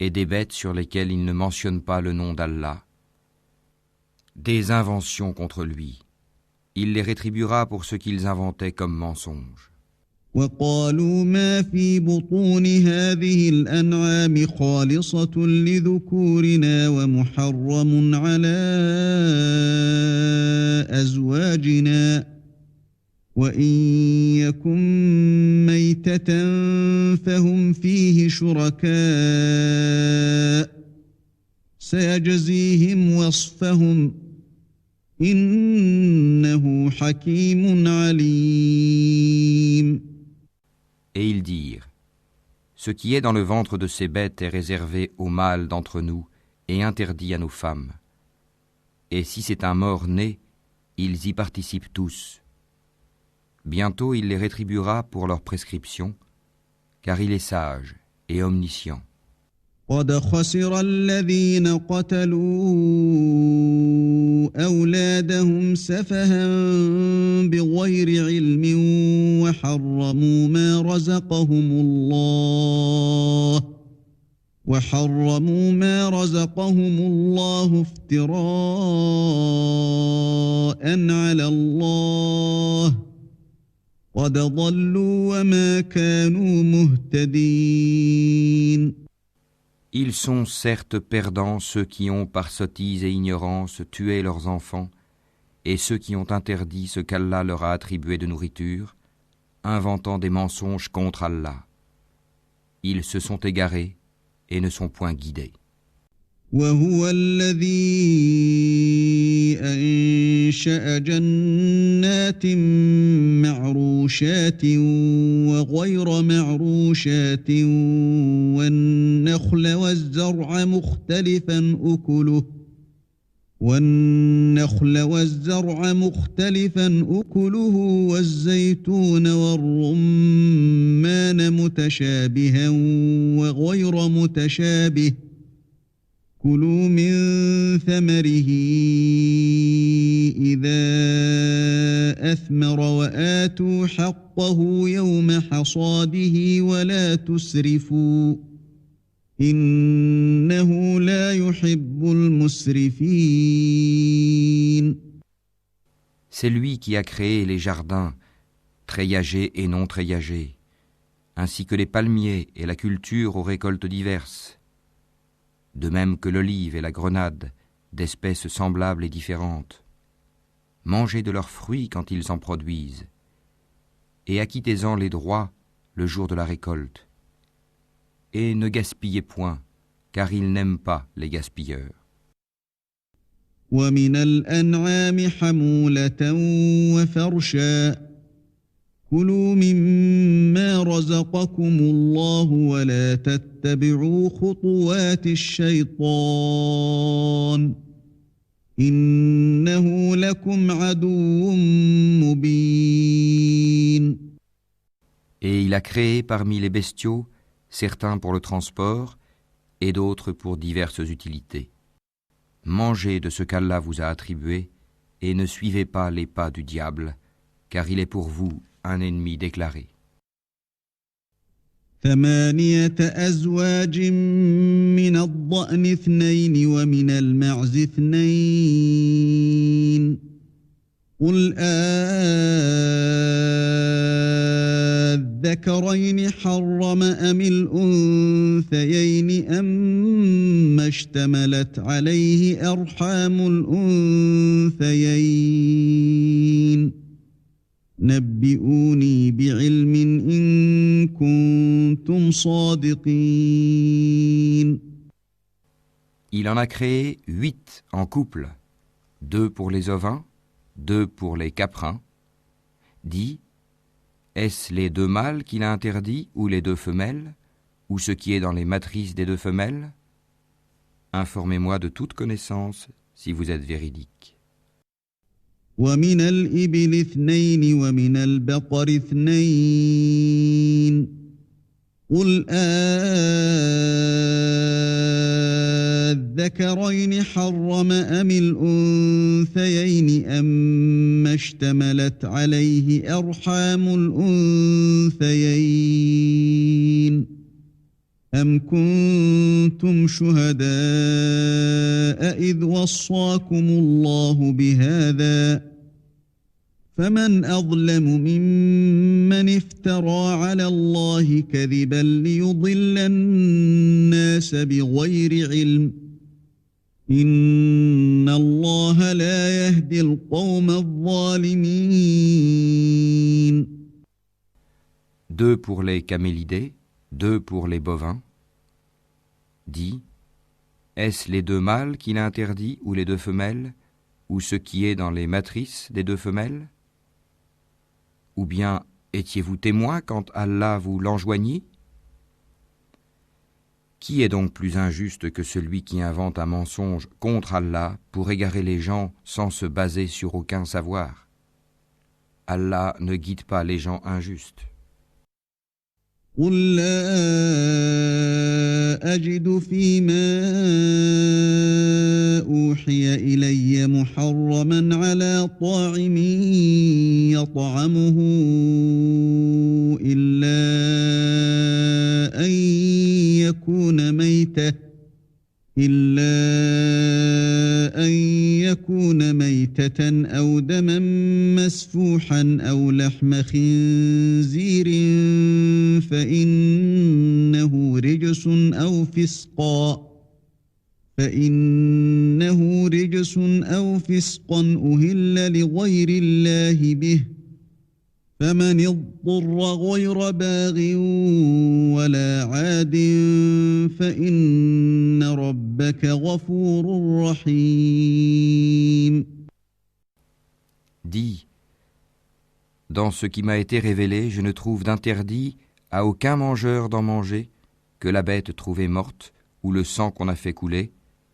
et des bêtes sur lesquelles ils ne mentionnent pas le nom d'Allah. Des inventions contre lui. Il les rétribuera pour ce qu'ils inventaient comme mensonges. وقالوا ما في بطون هذه الأنعام خالصة لذكورنا ومحرم على أزواجنا وإن يكن ميتة فهم فيه شركاء سيجزيهم وصفهم إنه حكيم عليم. Et ils dirent, ce qui est dans le ventre de ces bêtes est réservé aux mâles d'entre nous et interdit à nos femmes. Et si c'est un mort-né, ils y participent tous. Bientôt il les rétribuera pour leur prescription, car il est sage et omniscient. قد خسر الذين قتلوا أولادهم سفها بغير علم وحرموا ما رزقهم الله افتراء على الله قد ضلوا وما كانوا مهتدين. Ils sont certes perdants ceux qui ont par sottise et ignorance tué leurs enfants et ceux qui ont interdit ce qu'Allah leur a attribué de nourriture, inventant des mensonges contre Allah. Ils se sont égarés et ne sont point guidés. وهو الذي أنشأ جنات معروشات وغير معروشات والنخل والزرع مختلفا أكله والزيتون والرمان متشابها وغير متشابه كلوا من ثمره إذا أثمر وآتوا حقه يوم حصاده ولا تسرفوا إنه لا يحب المسرفين. C'est lui qui a créé les jardins, treillagés et non treillagés, ainsi que les palmiers et la culture aux récoltes diverses, de même que l'olive et la grenade, d'espèces semblables et différentes. Mangez de leurs fruits quand ils en produisent, et acquittez-en les droits le jour de la récolte. Et ne gaspillez point, car il n'aime pas les gaspilleurs. ومن الأنعام حمولة وفرشا كلوا مما رزقكم الله ولا تتبعوا خطوات الشيطان إنه لكم عدو مبين. Et il a créé parmi les bestiaux certains pour le transport et d'autres pour diverses utilités. Mangez de ce qu'Allah vous a attribué et ne suivez pas les pas du diable, car il est pour vous un ennemi déclaré. 8 أزواج من الضأن 2 ومن المعز 2 قل الذكرين حرم أم الأنثيين أما اشتملت عليه أرحام الأنثيين نبئوني بعلم إن كنتم صادقين. Il en a créé 8 en couple, 2 pour les ovins, 2 pour les caprins. Dit, est-ce les 2 mâles qu'il a interdits ou les 2 femelles, ou ce qui est dans les matrices des 2 femelles? Informez-moi de toute connaissance si vous êtes véridique. ومن الإبل 2 ومن البقر 2 قل الذكرين حرم أم الأنثيين أما اشتملت عليه أرحام الأنثيين أم كنتم شهداء إذ وصاكم الله بهذا فمن أظلم ممن افترى على الله كذبا ليضل الناس بغير علم إن الله لا يهدي القوم الظالمين. 2 pour les camélidés, 2 pour les bovins. Dit, est-ce les 2 mâles qu'il a interdits ou les 2 femelles, ou ce qui est dans les matrices des 2 femelles? Ou bien étiez-vous témoin quand Allah vous l'enjoignit? Qui est donc plus injuste que celui qui invente un mensonge contre Allah pour égarer les gens sans se baser sur aucun savoir? Allah ne guide pas les gens injustes. قل لا أجد فيما أوحي إلي محرما على طاعم يطعمه إلا أن يكون ميتة أو دما مسفوحا أو لحم خنزير فإنه رجس أو فسقا أهل لغير الله به فمن اضطر غير باغ ولا عاد فإن ربك غفور رحيم. Dis, dans ce qui m'a été révélé, je ne trouve d'interdit à aucun mangeur d'en manger que la bête trouvée morte, ou le sang qu'on a fait couler,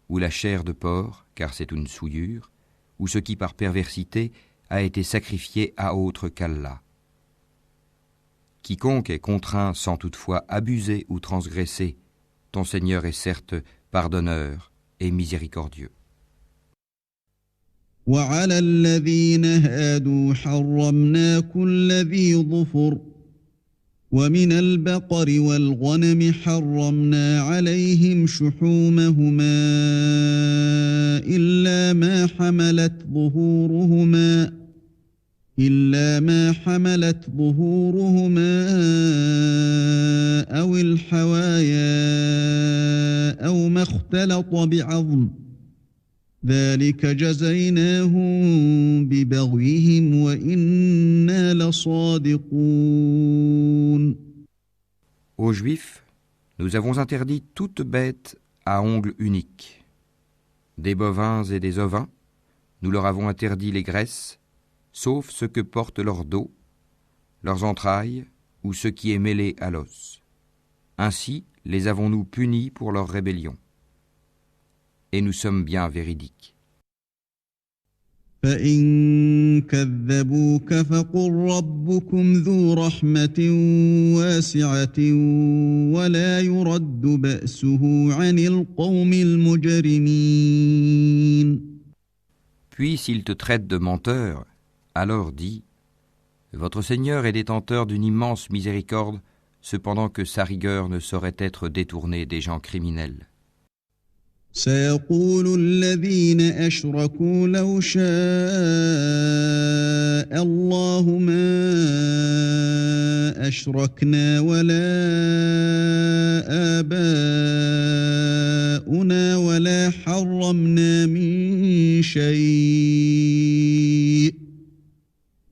ou la chair de porc, car c'est une souillure, ou ce qui par perversité a été sacrifié à autre qu'Allah. Quiconque est contraint sans toutefois abuser ou transgresser, ton Seigneur est certes pardonneur et miséricordieux. وعلى الذين هادوا حرمنا كل ذي ظفر ومن البقر والغنم حرمنا عليهم شحومهما إلا ما حملت ظهورهما أو الحوايا أو ما اختلط بعظم ذلك جزيناهم ببغيهم وإنا لصادقون. Aux Juifs, nous avons interdit toute bête à ongles uniques, des bovins et des ovins, nous leur avons interdit les graisses, sauf ce que porte leur dos, leurs entrailles ou ce qui est mêlé à l'os. Ainsi les avons-nous punis pour leur rébellion. Et nous sommes bien véridiques. فإن كذبوك فقل ربكم ذو رحمة واسعة ولا يرد بأسه عن القوم المجرمين. Puis s'ils te traitent de menteur, alors dis, votre Seigneur est détenteur d'une immense miséricorde, cependant que sa rigueur ne saurait être détournée des gens criminels. سيقول الذين أشركوا لو شاء الله ما أشركنا ولا آباؤنا ولا حرمنا من شيء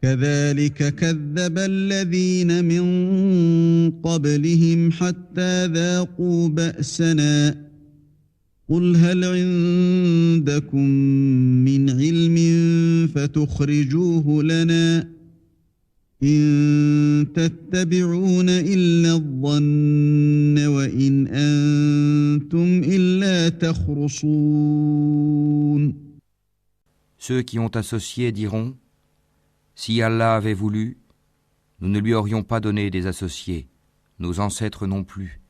كذلك كذب الذين من قبلهم حتى ذاقوا بأسنا قل هل عندكم من علم فتخرجوه لنا إن تتبعون إلا الظن وإن أنتم إلا تخرصون. Ceux qui ont associé diront, si Allah avait voulu, nous ne lui aurions pas donné des associés, nos ancêtres non plus,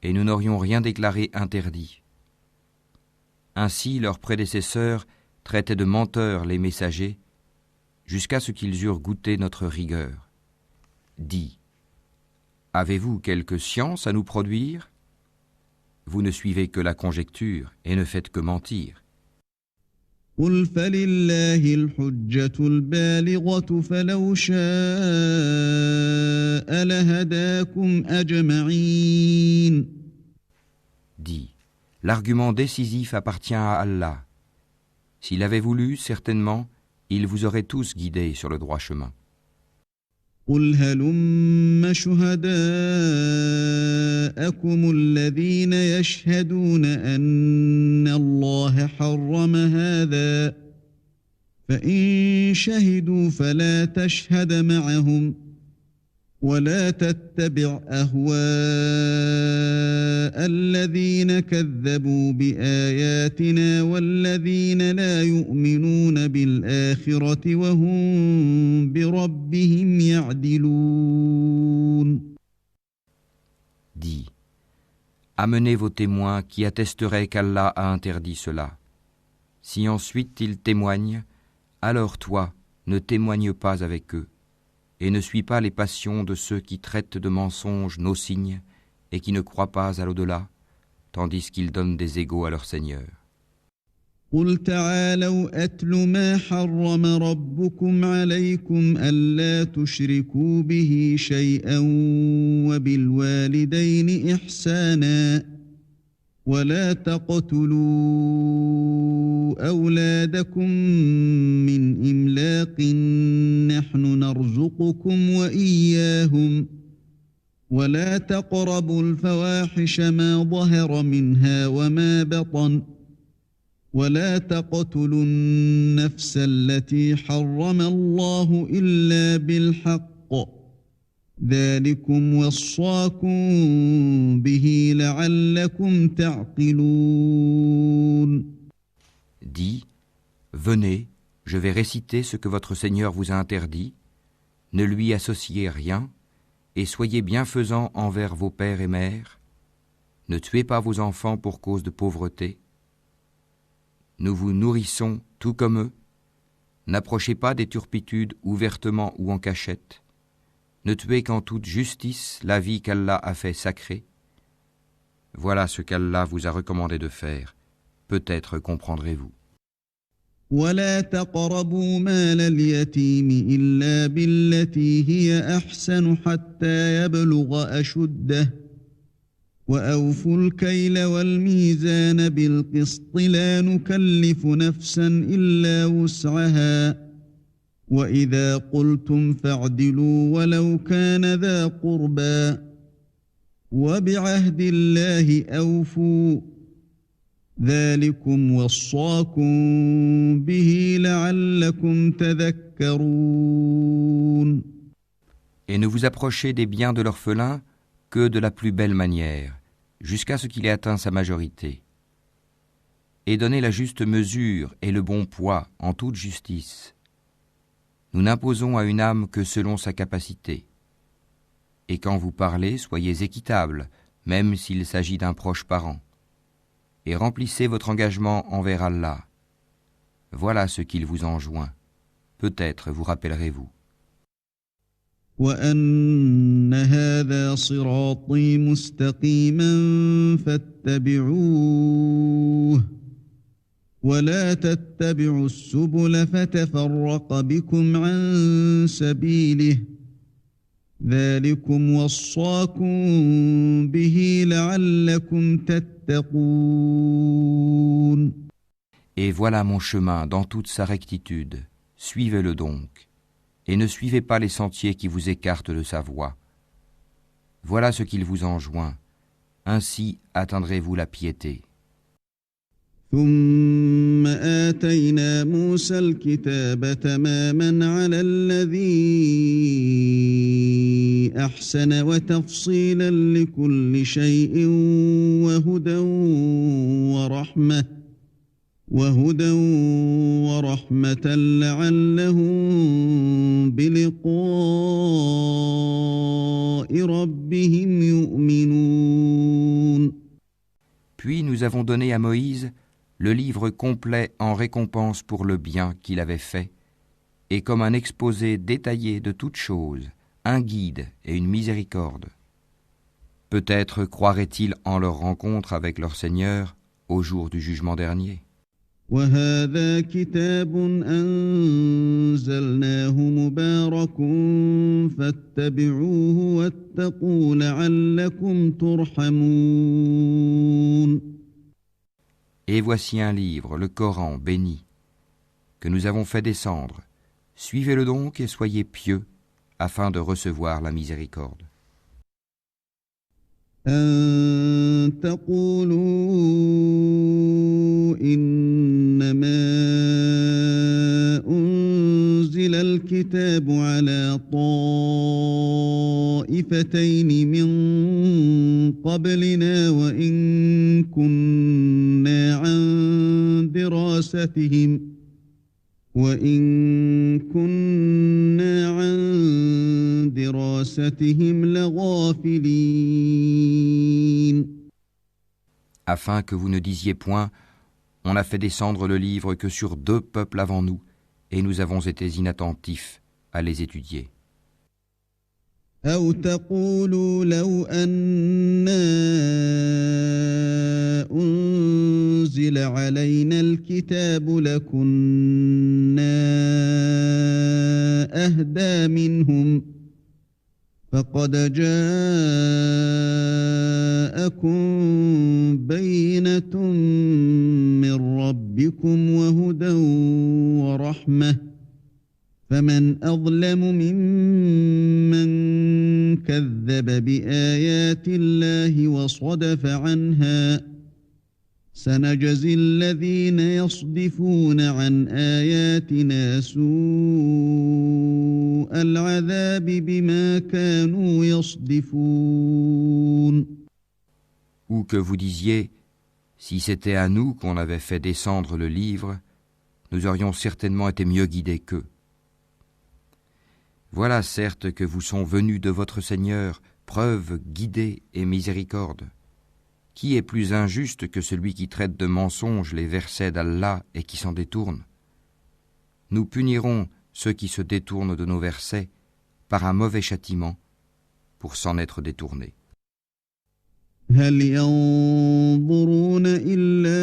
et nous n'aurions rien déclaré interdit. Ainsi leurs prédécesseurs traitaient de menteurs les messagers, jusqu'à ce qu'ils eurent goûté notre rigueur. Dis, avez-vous quelque science à nous produire ? Vous ne suivez que la conjecture et ne faites que mentir. قل فلله الحجة البالغة فلو شاء لهداكم أجمعين. Dis, l'argument décisif appartient à Allah. S'il avait voulu, certainement, il vous aurait tous guidés sur le droit chemin. قل هلم شهداءكم الذين يشهدون أن الله حرم هذا فإن شهدوا فلا تشهد معهم ولا تتبع أهواء الذين كذبوا بآياتنا والذين لا يؤمنون بالآخرة وهم بربهم يعدلون. Dis, amenez vos témoins qui attesteraient qu'Allah a interdit cela. Si ensuite ils témoignent, alors toi, ne témoigne pas avec eux. Et ne suis pas les passions de ceux qui traitent de mensonges nos signes et qui ne croient pas à l'au-delà, tandis qu'ils donnent des égaux à leur Seigneur. قل تعالوا أتل ما حرم ربكم عليكم ألا تشركوا به شيئا وبالوالدين إحسانا ولا تقتلوا أولادكم من إملاق نحن نرزقكم وإياهم ولا تقربوا الفواحش ما ظهر منها وما بطن ولا تقتلوا النفس التي حرم الله إلا بالحق ذلكم وصاكم به لعلكم تعقلون. Dis, venez, je vais réciter ce que votre Seigneur vous a interdit, ne lui associez rien, et soyez bienfaisants envers vos pères et mères, ne tuez pas vos enfants pour cause de pauvreté, nous vous nourrissons tout comme eux, n'approchez pas des turpitudes ouvertement ou en cachette, ne tuez qu'en toute justice la vie qu'Allah a fait sacrée. Voilà ce qu'Allah vous a recommandé de faire, peut-être comprendrez-vous. ولا تقربوا مال اليتيم إلا بالتي هي أحسن حتى يبلغ أشده وأوفوا الكيل والميزان بالقسط لا نكلف نفسا إلا وسعها وإذا قلتم فاعدلوا ولو كان ذا قربى وبعهد الله أوفوا ذلكم وصاكم به لعلكم تذكرون. Et ne vous approchez des biens de l'orphelin que de la plus belle manière, jusqu'à ce qu'il ait atteint sa majorité. Et donnez la juste mesure et le bon poids en toute justice. Nous n'imposons à une âme que selon sa capacité. Et quand vous parlez, soyez équitable, même s'il s'agit d'un proche parent. Et remplissez votre engagement envers Allah. Voilà ce qu'il vous enjoint. Peut-être vous rappellerez-vous. وأن هذا صراطي مستقيما فاتبعوه ولا تتبعوا السبل فتفرق بكم عن سبيله ذلكم وصاكم به لعلكم تتقون. Et voilà mon chemin dans toute sa rectitude. Suivez-le donc. Et ne suivez pas les sentiers qui vous écartent de sa voie. Voilà ce qu'il vous enjoint. Ainsi atteindrez-vous la piété. ثم آتينا موسى الكتاب تماما على الذي أحسن وتفصيلا لكل شيء وهدى ورحمة لعلهم بلقاء ربهم يؤمنون. Puis nous avons donné à Moïse le livre complet en récompense pour le bien qu'il avait fait, et comme un exposé détaillé de toutes choses, un guide et une miséricorde. Peut-être croiraient-ils en leur rencontre avec leur Seigneur au jour du jugement dernier. وهذا كتاب أنزلناه مبارك فاتبعوه واتقوا لعلكم ترحمون. Et voici un livre, le Coran béni, que nous avons fait descendre. Suivez-le donc et soyez pieux, afin de recevoir la miséricorde. أن تقولوا إنما أنزل الكتاب على طائفتين من قبلنا وإن كنا عن دراستهم لغافلين. Afin que vous ne disiez point, on a fait descendre le livre que sur 2 peuples avant nous, et nous avons été inattentifs à les étudier. أو تقولوا لو أنا أنزل علينا الكتاب لكنا أهدى منهم فقد جاءكم بينة من ربكم وهدى ورحمة فمن أظلم ممن كذب بآيات الله وصدف عنها سنجزي الذين يصدفون عن آياتنا سوء العذاب بما كانوا يصدفون. Ou que vous disiez, si c'était à nous qu'on avait fait descendre le livre, nous aurions certainement été mieux guidés qu'eux. Voilà certes que vous sont venus de votre Seigneur preuve, guidée et miséricorde. Qui est plus injuste que celui qui traite de mensonges les versets d'Allah et qui s'en détourne? Nous punirons ceux qui se détournent de nos versets par un mauvais châtiment pour s'en être détournés. هل ينظرون إلا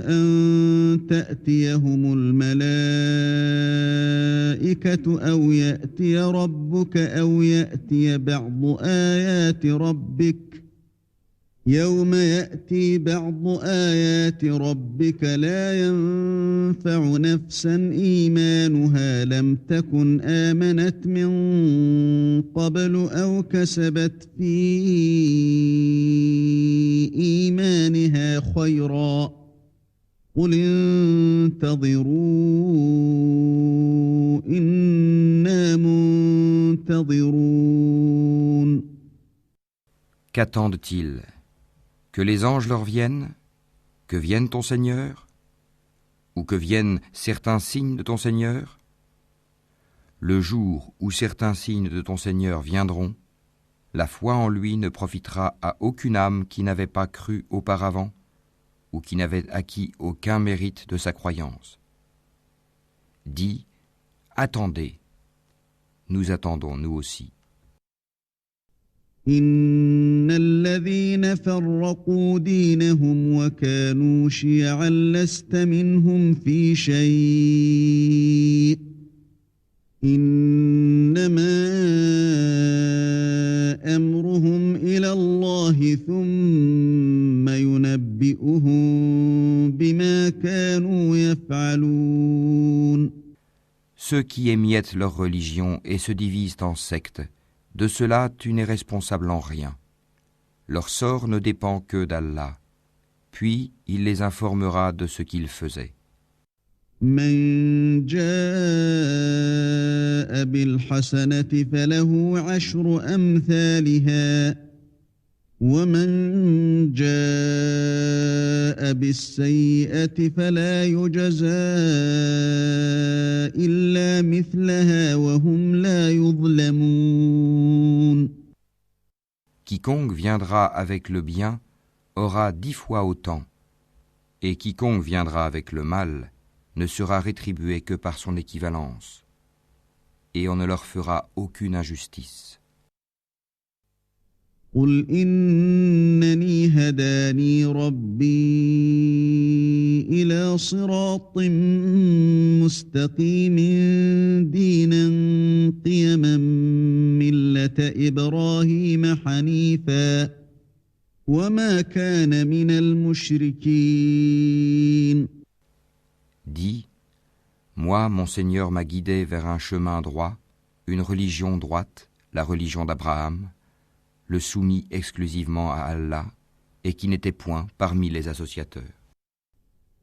أن تأتيهم الملائكة أو يأتي ربك أو يأتي بعض آيات ربك يوم يأتي بعض آيات ربك لا ينفع نفسا إيمانها لم تكن آمنت من قبل أو كسبت في إيمانها خيرا قل انتظروا إنا منتظرون. Qu'attendent-ils? Que les anges leur viennent? Que vienne ton Seigneur? Ou que viennent certains signes de ton Seigneur? Le jour où certains signes de ton Seigneur viendront, la foi en lui ne profitera à aucune âme qui n'avait pas cru auparavant ou qui n'avait acquis aucun mérite de sa croyance. Dis, attendez, nous attendons nous aussi. إن الذين فرقوا دينهم وكانوا شيعا لست منهم في شيء إنما أمرهم إلى الله ثم ينبئهم بما كانوا يفعلون. Ceux qui émiettent leur religion et se divisent en sectes, de cela tu n'es responsable en rien. Leur sort ne dépend que d'Allah. Puis il les informera de ce qu'ils faisaient. من جاء بالحسنة فله عشر أمثالها ومن جاء بالسيئة فلا يجزى إلا مثلها وهم لا يظلمون. Quiconque viendra avec le bien aura 10 fois autant, et quiconque viendra avec le mal ne sera rétribué que par son équivalence, et on ne leur fera aucune injustice. قل إنني هداني ربي إلى صراط مستقيم دينا قيما ملة إبراهيم حنيفا وما كان من المشركين. Dis, moi, mon Seigneur m'a guidé vers un chemin droit, une religion droite, la religion d'Abraham, le soumis exclusivement à Allah, et qui n'était point parmi les associateurs.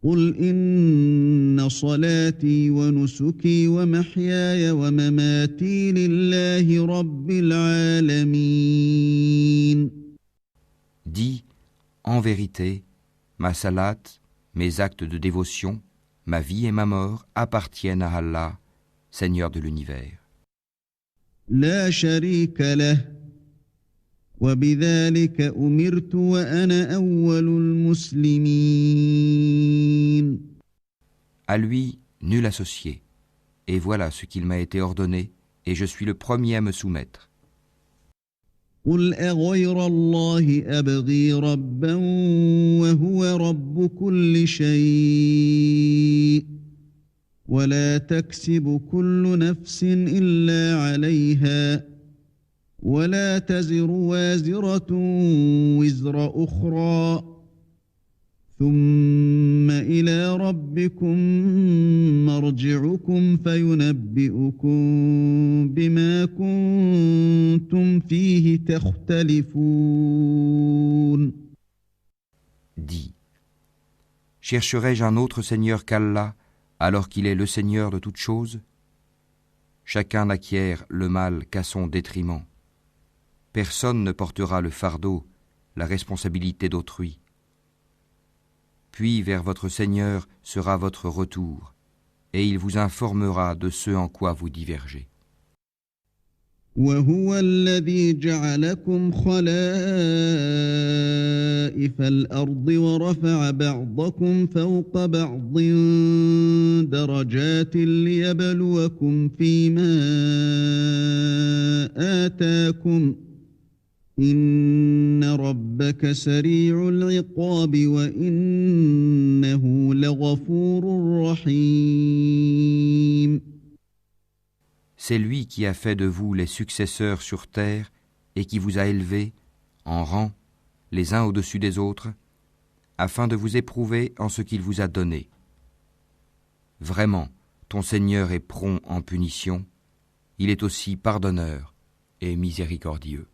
قل إن صلاتي ونسكي ومحياي ومماتي لله رب العالمين. Dis, en vérité, ma salat, mes actes de dévotion, ma vie et ma mort appartiennent à Allah, Seigneur de l'univers. لا شريك له وبذلك أمرت وأنا أول المسلمين. À lui, nul associé. Et voilà ce qu'il m'a été ordonné, et je suis le premier à me soumettre. قل أغير الله أبغي ربا وهو رب كل شيء ولا تكسب كل نفس إلا عليها ولا تزر وازرة وزر أخرى ثم إلى ربكم مرجعكم فينبئكم بما كنتم فيه تختلفون. Dis, chercherai-je un autre Seigneur qu'Allah, alors qu'il est le Seigneur de toutes choses? Chacun n'acquiert le mal qu'à son détriment. Personne ne portera le fardeau, la responsabilité d'autrui. Puis vers votre Seigneur sera votre retour, et il vous informera de ce en quoi vous divergez. وهو الذي جعلكم خلائف الأرض ورفع بعضكم فوق بعض درجات ليبلوكم فيما آتاكم إن ربك سريع العقاب وإنه لغفور رحيم. C'est lui qui a fait de vous les successeurs sur terre et qui vous a élevés en rang, les uns au-dessus des autres, afin de vous éprouver en ce qu'il vous a donné. Vraiment, ton Seigneur est prompt en punition, il est aussi pardonneur et miséricordieux.